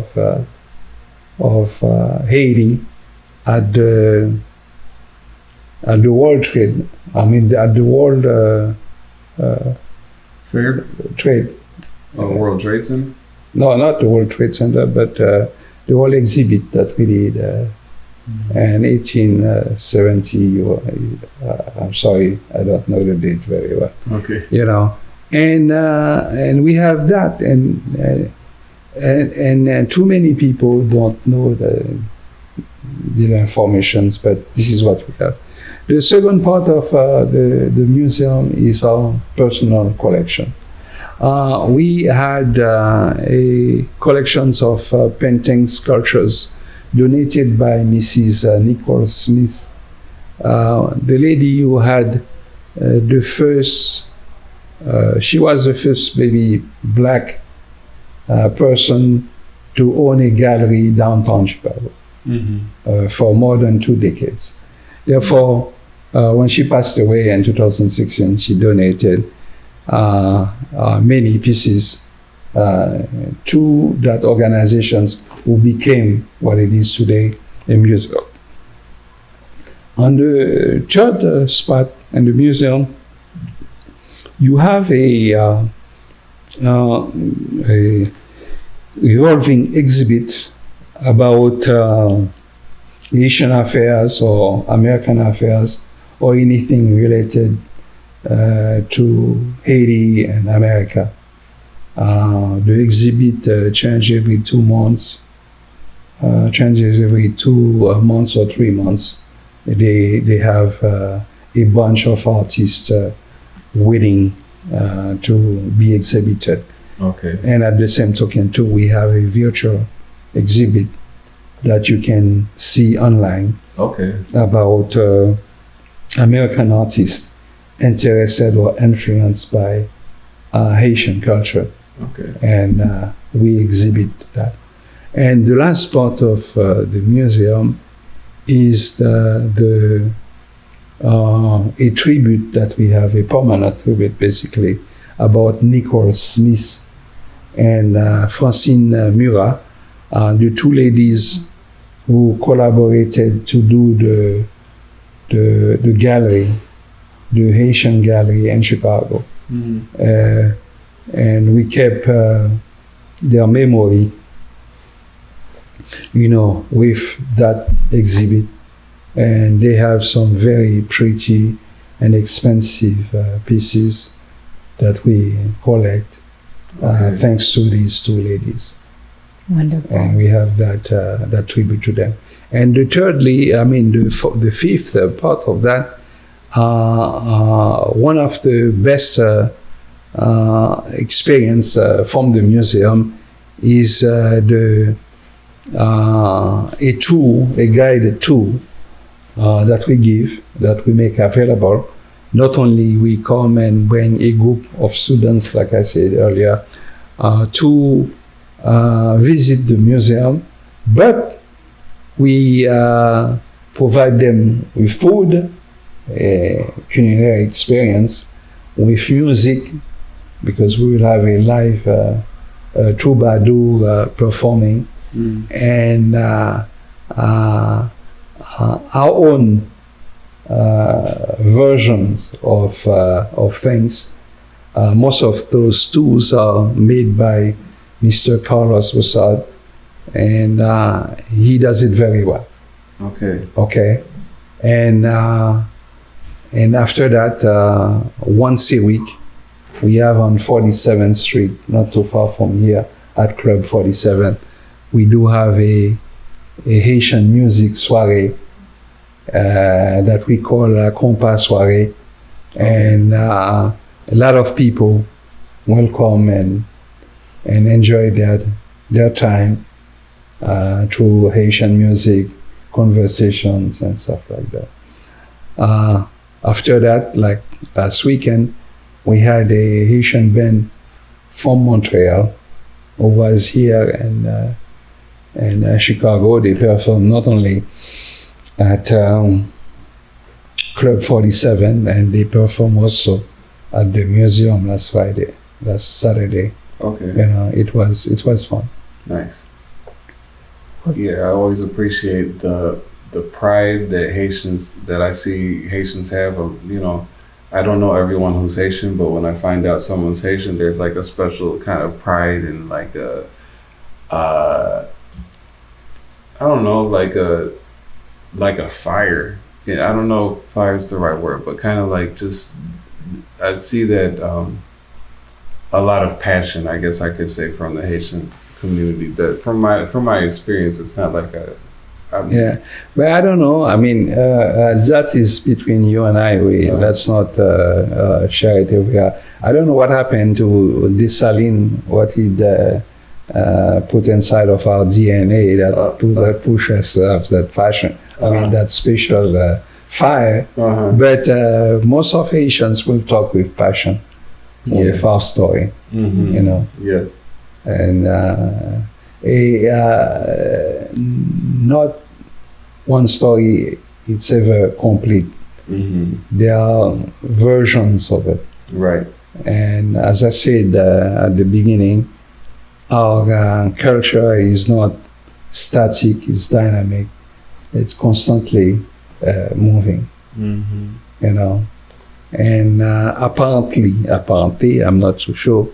of Haiti at the World Trade. At the World Fair? Trade. World Trade Center? No, not the World Trade Center, but the whole exhibit that we did in 1870. I'm sorry, I don't know the date very well. Okay. You know, and we have that, and too many people don't know the informations, but this is what we have. The second part of the museum is our personal collection. We had a collections of paintings, sculptures donated by Mrs. Nicole Smith, the lady who had the first, she was the first maybe black person to own a gallery downtown Chicago for more than 2 decades. Therefore, when she passed away in 2016, she donated many pieces to that organizations who became what it is today, a museum. On the third spot in the museum, you have a revolving exhibit about Haitian affairs or American affairs or anything related to Haiti and America. The exhibit changes every 2 months, changes every 2 months or 3 months. They have a bunch of artists waiting to be exhibited. Okay. And at the same token too, we have a virtual exhibit that you can see online. Okay. About American artists interested or influenced by Haitian culture. Okay. And we exhibit that. And the last part of the museum is a tribute that we have, a permanent tribute basically, about Nicole Smith and Francine Murat, the two ladies who collaborated to do the gallery, the Haitian gallery in Chicago. And we kept their memory, with that exhibit. And they have some very pretty and expensive pieces that we collect, thanks to these two ladies. Wonderful. And we have that tribute to them. And thirdly, the fifth part of that, one of the best experience from the museum is a guided tour that we make available. Not only we come and bring a group of students, like I said earlier, to visit the museum, but we provide them with food, a culinary experience, with music, because we will have a live troubadour performing, and our own versions of things. Most of those tours are made by Mr. Carlos Boussard, and he does it very well. Okay. And after that, once a week, we have on 47th Street, not too far from here, at Club 47, we do have a Haitian music soirée that we call Compas Soirée. And a lot of people will come and enjoy their time through Haitian music, conversations and stuff like that. After that, like last weekend, we had a Haitian band from Montreal who was here in Chicago. They performed not only at Club 47, and they performed also at the museum last Saturday. Okay. It was fun. Nice. Yeah, I always appreciate the pride that I see Haitians have. I don't know everyone who's Haitian, but when I find out someone's Haitian, there's like a special kind of pride and like like a fire. Yeah, I don't know if fire is the right word, but kind of like just, I see that a lot of passion, I guess I could say, from the Haitian community. That from my experience, it's not like yeah, but I don't know. That is between you and I. That's not charity. I don't know what happened to Dessalines, what he'd put inside of our DNA that pushes us that passion. That special fire. But most of Haitians will talk with passion with our story. Yes. And not one story it's ever complete. There are versions of it. Right. And as I said at the beginning, our culture is not static, it's dynamic. it's constantly moving, you know. And apparently, I'm not so sure,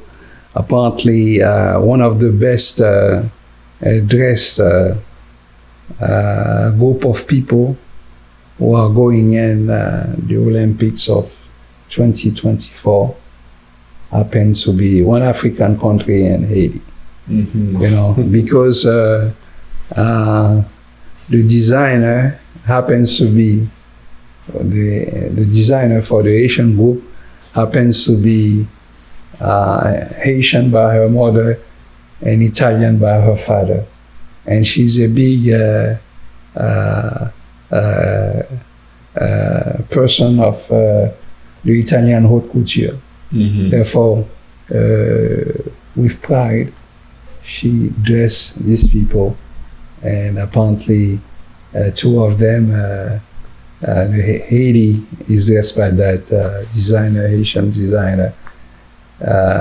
apparently one of the best dressed group of people who are going in the Olympics of 2024 happens to be one African country in Haiti. You know, because the designer happens to be the designer for the Haitian group happens to be Haitian by her mother and Italian by her father, and she's a big person of the Italian haute couture. Therefore, with pride, she dressed these people, and apparently two of them, Haiti is dressed by that designer, Haitian designer,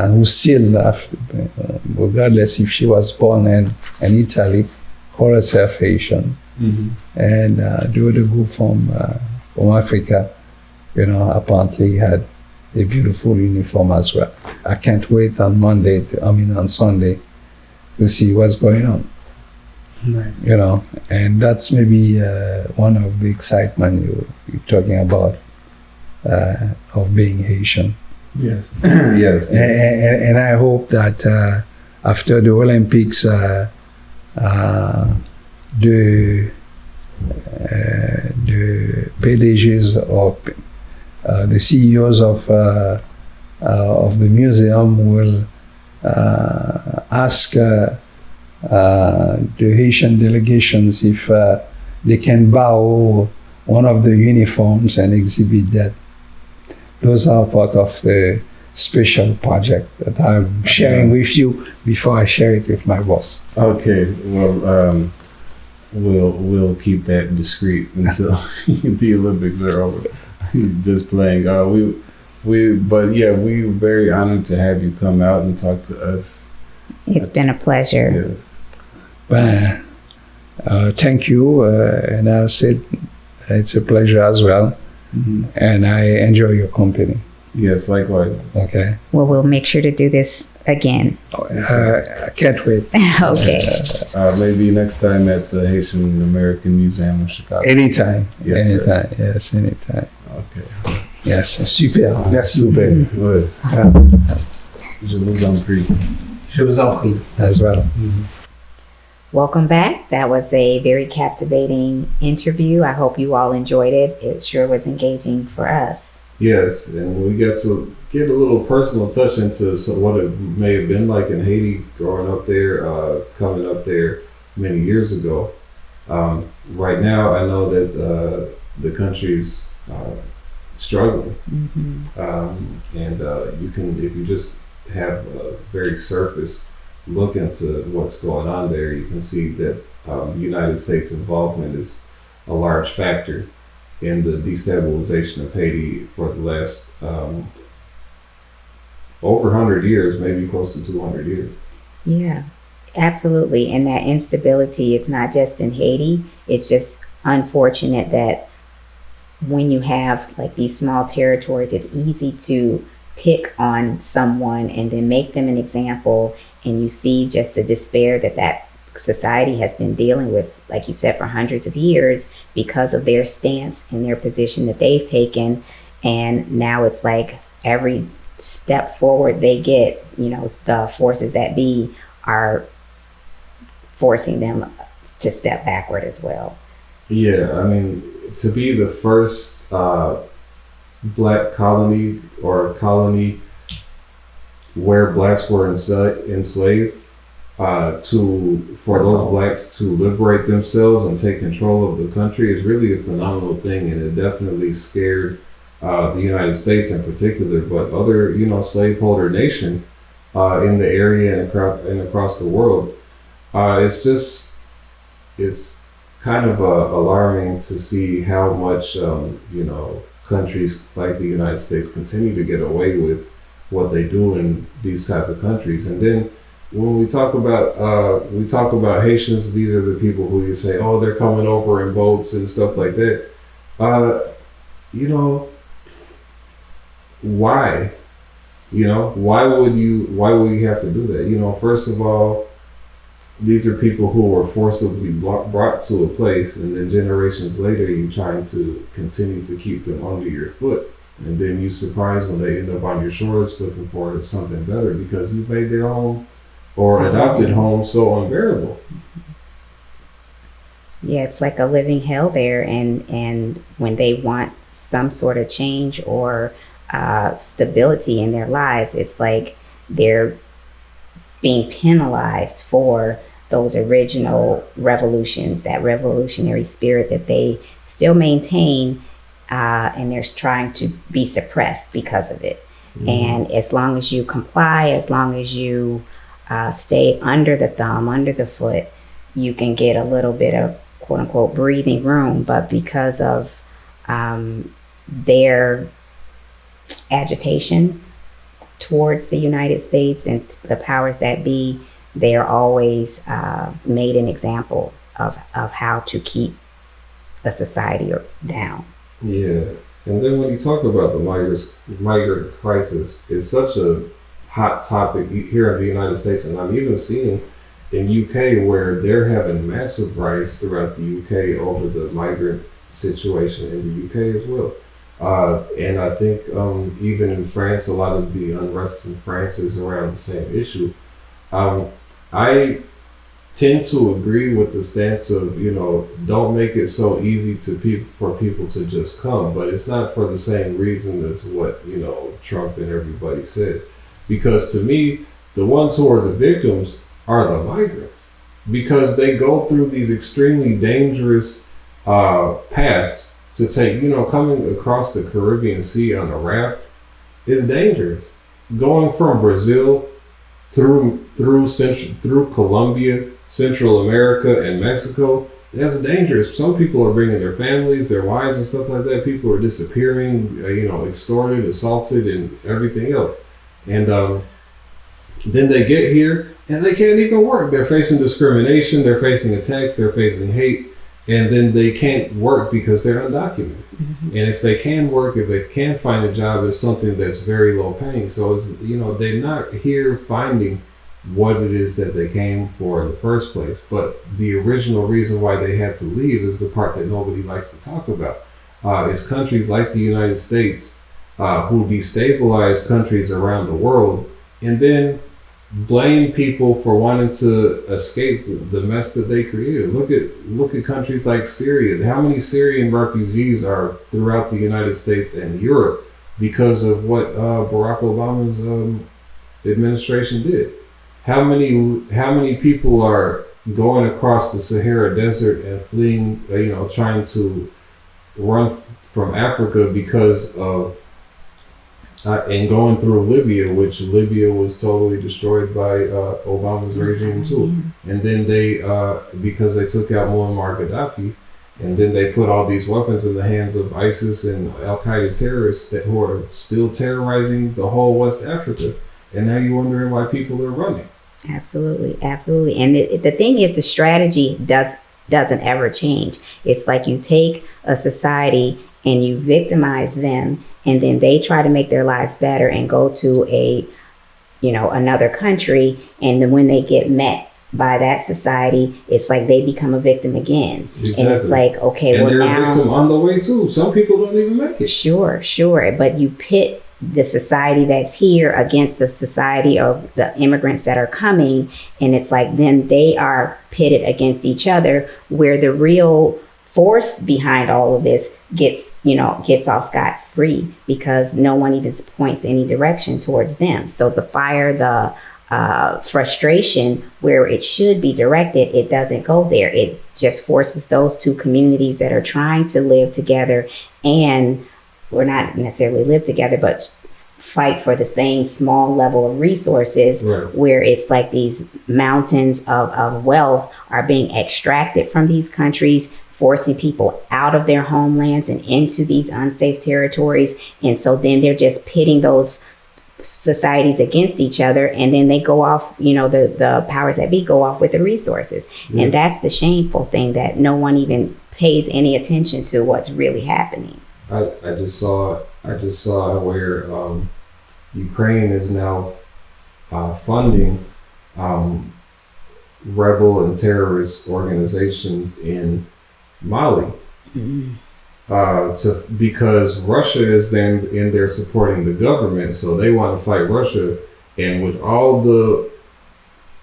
who still, regardless if she was born in Italy, call herself Haitian. And the other group from Africa, you know, apparently had a beautiful uniform as well. I can't wait on on Sunday to see what's going on. Nice. You know, and that's maybe one of the excitement you're talking about of being Haitian. Yes. Yes. And I hope that after the Olympics, the PDGs or the CEOs of the museum will ask the Haitian delegations if they can borrow one of the uniforms and exhibit that. Those are part of the special project that I'm sharing with you before I share it with my boss. Okay. Well, we'll keep that discreet until the Olympics are over. Just playing. But yeah, we're very honored to have you come out and talk to us. It's been a pleasure. Yes. Thank you, and I said it's a pleasure as well, and I enjoy your company. Yes, likewise. Okay. Well, we'll make sure to do this again. I can't wait. Okay. Maybe next time at the Haitian American Museum of Chicago. Anytime. Yes, anytime. Yes, anytime. Okay. Yes, super. Merci. Super. Good. Je vous en prie. Je vous en prie. As well. Welcome back. That was a very captivating interview. I hope you all enjoyed it. It sure was engaging for us. Yes, and we got to get a little personal touch into what it may have been like in Haiti growing up there, coming up there many years ago. Right now, I know that the country's struggling, and you can, if you just have a very surface look into what's going on there, you can see that United States involvement is a large factor in the destabilization of Haiti for the last over 100 years, maybe close to 200 years. Yeah, absolutely. And that instability, it's not just in Haiti. It's just unfortunate that when you have like these small territories, it's easy to pick on someone and then make them an example. And you see just the despair that society has been dealing with, like you said, for hundreds of years because of their stance and their position that they've taken. And now it's like every step forward they get, you know, the forces that be are forcing them to step backward as well. Yeah, So, I mean, to be the first black colony or colony where blacks were enslaved, for those blacks to liberate themselves and take control of the country is really a phenomenal thing, and it definitely scared the United States in particular, but other, slaveholder nations in the area and across the world. It's kind of alarming to see how much, countries like the United States continue to get away with what they do in these type of countries. And then when we talk about Haitians, these are the people who you say, oh, they're coming over in boats and stuff like that. You know, why? You know, why would you have to do that? You know, first of all, these are people who were forcibly brought to a place, and then generations later, you're trying to continue to keep them under your foot. And then you're surprised when they end up on your shores looking for something better because you made their home or adopted home so unbearable. Yeah, it's like a living hell there. And when they want some sort of change or stability in their lives, it's like they're being penalized for those original revolutions, that revolutionary spirit that they still maintain, and they're trying to be suppressed because of it. Mm-hmm. And as long as you comply, as long as you stay under the thumb, under the foot, you can get a little bit of quote unquote breathing room. But because of their agitation towards the United States and the powers that be, they are always made an example of how to keep a society down. Yeah, and then when you talk about the migrant crisis, it's such a hot topic here in the United States, and I'm even seeing in UK where they're having massive riots throughout the UK over the migrant situation in the UK as well. And I think even in France, a lot of the unrest in France is around the same issue. I tend to agree with the stance of, you know, don't make it so easy for people to just come, but it's not for the same reason as what, you know, Trump and everybody says. Because to me, the ones who are the victims are the migrants, because they go through these extremely dangerous paths to take, you know, coming across the Caribbean Sea on a raft is dangerous. Going from Brazil through Colombia, Central America, and Mexico, that's dangerous. Some people are bringing their families, their wives, and stuff like that. People are disappearing, you know, extorted, assaulted, and everything else. And then they get here and they can't even work. They're facing discrimination, they're facing attacks, they're facing hate, and then they can't work because they're undocumented. Mm-hmm. And if they can work, if they can find a job, it's something that's very low paying. So it's, you know, they're not here finding what it is that they came for in the first place. But the original reason why they had to leave is the part that nobody likes to talk about. It's countries like the United States who destabilize countries around the world and then blame people for wanting to escape the mess that they created. Look at countries like Syria. How many Syrian refugees are throughout the United States and Europe because of what Barack Obama's administration did? How many people are going across the Sahara Desert and fleeing, you know, trying to run from Africa because of and going through Libya, which Libya was totally destroyed by Obama's regime too. And then they, because they took out Muammar Gaddafi, and then they put all these weapons in the hands of ISIS and Al-Qaeda terrorists who are still terrorizing the whole West Africa. And now you're wondering why people are running. Absolutely. And the thing is, the strategy doesn't ever change. It's like you take a society and you victimize them, and then they try to make their lives better and go to another country, and then when they get met by that society, it's like they become a victim again. Exactly. And it's like, okay, and well, they're now a victim on the way too. Some people don't even make it. Sure, but you pit the society that's here against the society of the immigrants that are coming, and it's like then they are pitted against each other, where the real force behind all of this gets off scot-free because no one even points any direction towards them. So the fire, the frustration where it should be directed, it doesn't go there. It just forces those two communities that are trying to live together, and or not necessarily live together, but fight for the same small level of resources, right, where it's like these mountains of wealth are being extracted from these countries, forcing people out of their homelands and into these unsafe territories. And so then they're just pitting those societies against each other, and then they go off, the powers that be go off with the resources. Yeah. And that's the shameful thing, that no one even pays any attention to what's really happening. I just saw where Ukraine is now funding rebel and terrorist organizations in Mali. Because Russia is then in there supporting the government, so they want to fight Russia, and with all the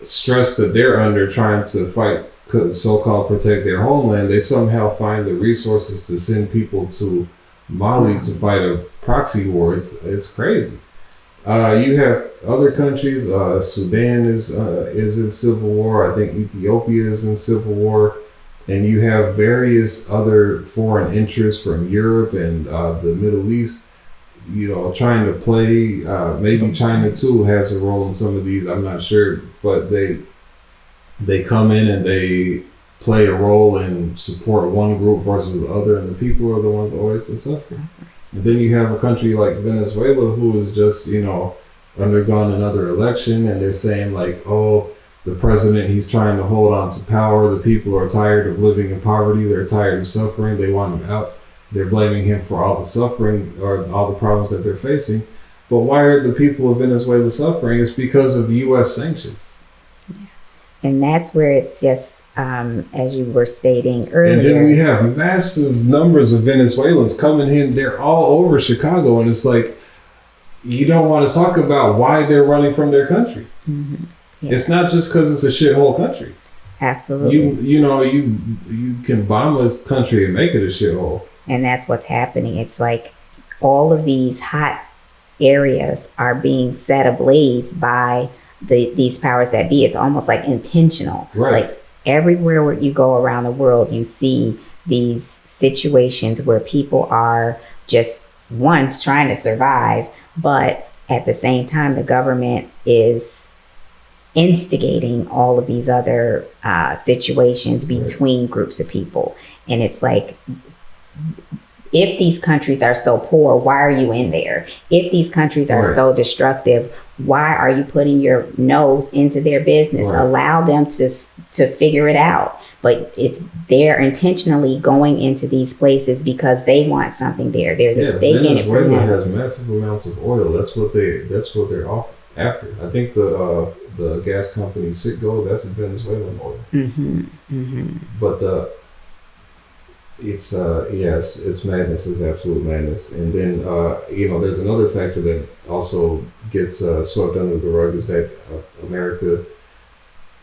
stress that they're under trying to fight, so-called protect their homeland, they somehow find the resources to send people to Mali to fight a proxy war. It's crazy. You have other countries. Sudan is in civil war. I think Ethiopia is in civil war. And you have various other foreign interests from Europe and the Middle East, trying to play. Maybe China too has a role in some of these. I'm not sure, but they come in and they play a role and support one group versus the other, and the people are the ones always the suffering. And then you have a country like Venezuela who has just undergone another election, and they're saying like, oh, the president, he's trying to hold on to power. The people are tired of living in poverty. They're tired of suffering. They want him out. They're blaming him for all the suffering or all the problems that they're facing. But why are the people of Venezuela suffering? It's because of U.S. sanctions. And that's where it's just, as you were stating earlier. And then we have massive numbers of Venezuelans coming in. They're all over Chicago. And it's like, you don't want to talk about why they're running from their country. Mm-hmm. Yeah. It's not just because it's a shithole country. Absolutely. You can bomb a country and make it a shithole. And that's what's happening. It's like all of these hot areas are being set ablaze by these powers that be. It's almost like intentional. Right. Like everywhere where you go around the world, you see these situations where people are just trying to survive, but at the same time, the government is instigating all of these other situations between groups of people. And it's like, if these countries are so poor, why are you in there? If these countries are so destructive, why are you putting your nose into their business? Right. Allow them to figure it out. But they're intentionally going into these places because they want something there. There's a stake in it for them. Venezuela has massive amounts of oil. That's what they're after. I think the gas company Citgo, that's in Venezuelan oil. Mm-hmm. Mm-hmm. But it's madness. It's absolute madness. And then there's another factor that also gets swept under the rug, is that America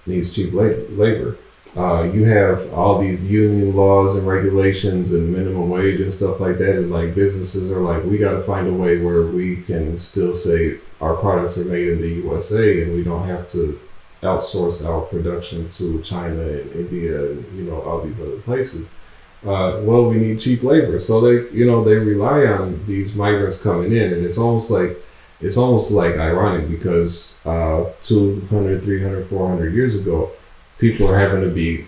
needs cheap labor. You have all these union laws and regulations and minimum wage and stuff like that, and like businesses are like, we got to find a way where we can still say our products are made in the USA, and we don't have to outsource our production to China and India and all these other places. Well, we need cheap labor, so they rely on these migrants coming in, and it's almost like ironic, because 200, 300, 400 years ago, people are having to be,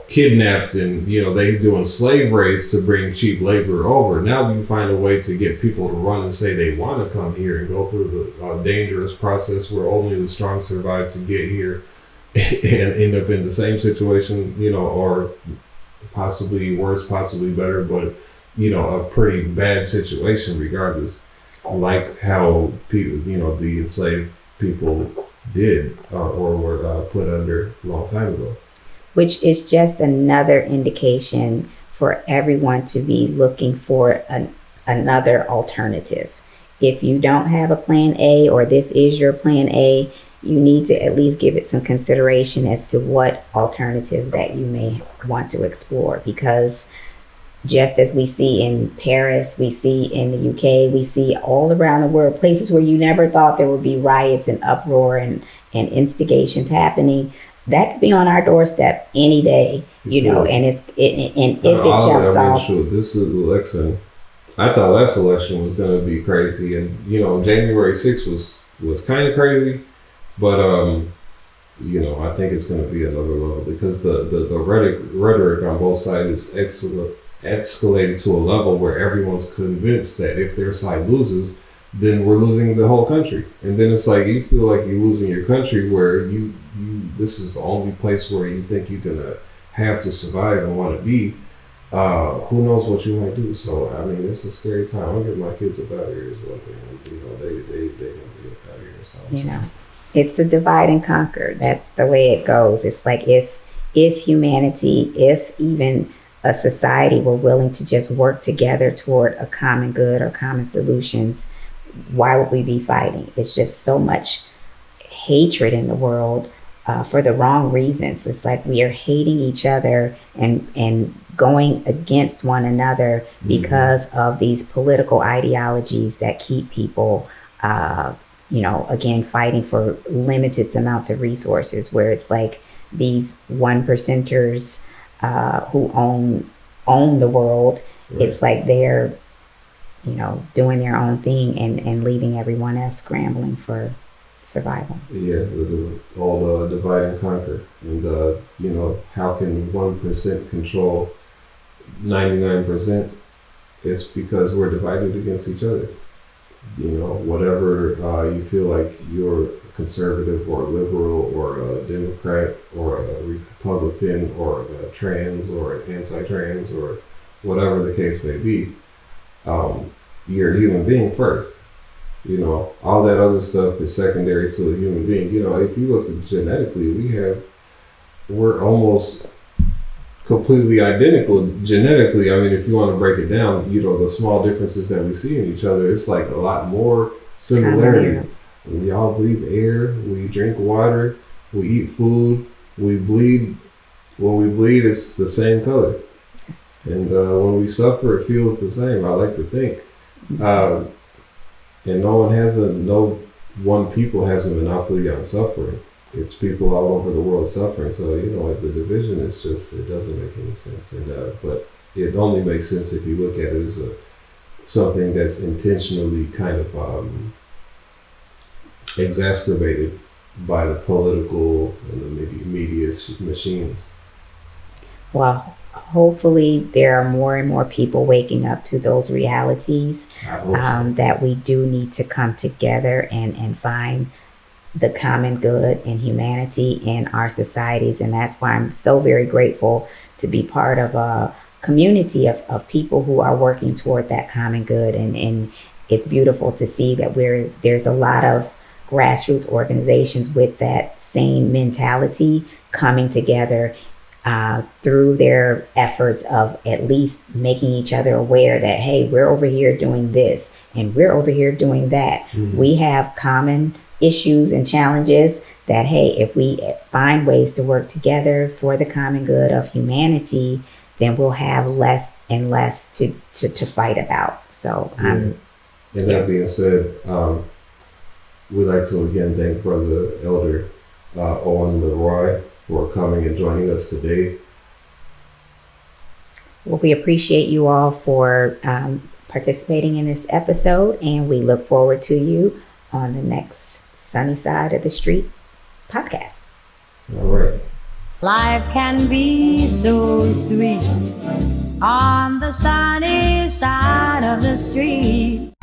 kidnapped, and, they doing slave raids to bring cheap labor over. Now you find a way to get people to run and say they want to come here and go through the dangerous process where only the strong survive to get here and end up in the same situation, or possibly worse, possibly better, but, a pretty bad situation regardless, like how people, the enslaved people did or were put under a long time ago. Which is just another indication for everyone to be looking for another alternative. If you don't have a plan A, or this is your plan A, you need to at least give it some consideration as to what alternatives that you may want to explore. Because just as we see in Paris, we see in the UK, we see all around the world, places where you never thought there would be riots and uproar and instigations happening, that could be on our doorstep any day, and if it jumps off. This is election. I thought last election was going to be crazy, and January 6th was kind of crazy, but I think it's going to be another level, because the rhetoric on both sides is escalated to a level where everyone's convinced that if their side loses, then we're losing the whole country. And then it's like you feel like you're losing your country where you this is the only place where you think you're gonna have to survive and want to be. Who knows what you might do? So I mean, it's a scary time. I'll get my kids up out of here is one thing. You know, they gonna be up out of here. So you know, it's the divide and conquer. That's the way it goes. It's like if humanity, if even a society were willing to just work together toward a common good or common solutions, why would we be fighting? It's just so much hatred in the world for the wrong reasons. It's like we are hating each other and going against one another because of these political ideologies that keep people, again, fighting for limited amounts of resources, where it's like these 1%ers who own the world. Right. It's like they're, doing their own thing and leaving everyone else scrambling for survival. Yeah, all the divide and conquer. And, how can 1% control 99%? It's because we're divided against each other. Whatever you feel like you're conservative or liberal or a Democrat or a Republican or a trans or an anti-trans or whatever the case may be, you're a human being first. All that other stuff is secondary to a human being. If you look at genetically, we're almost completely identical genetically. I mean, if you want to break it down, the small differences that we see in each other, it's like a lot more similarity. We all breathe air, we drink water, we eat food, we bleed. When we bleed, it's the same color. And when we suffer, it feels the same, I like to think. And no one people has a monopoly on suffering. It's people all over the world suffering. So, the division is just, it doesn't make any sense. And but it only makes sense if you look at it as something that's intentionally kind of exacerbated by the political and the media machines. Well, hopefully there are more and more people waking up to those realities, that we do need to come together and find the common good and humanity in our societies. And that's why I'm so very grateful to be part of a community of people who are working toward that common good. And it's beautiful to see that there's a lot of grassroots organizations with that same mentality coming together through their efforts of at least making each other aware that, hey, we're over here doing this and we're over here doing that. Mm-hmm. We have common issues and challenges that, hey, if we find ways to work together for the common good of humanity, then we'll have less and less to fight about. So, and that being said, we'd like to again thank Brother Elder Owen LeRoi for coming and joining us today. Well, we appreciate you all for participating in this episode, and we look forward to you on the next Sunnyside of the Street podcast. All right. Life can be so sweet on the sunny side of the street.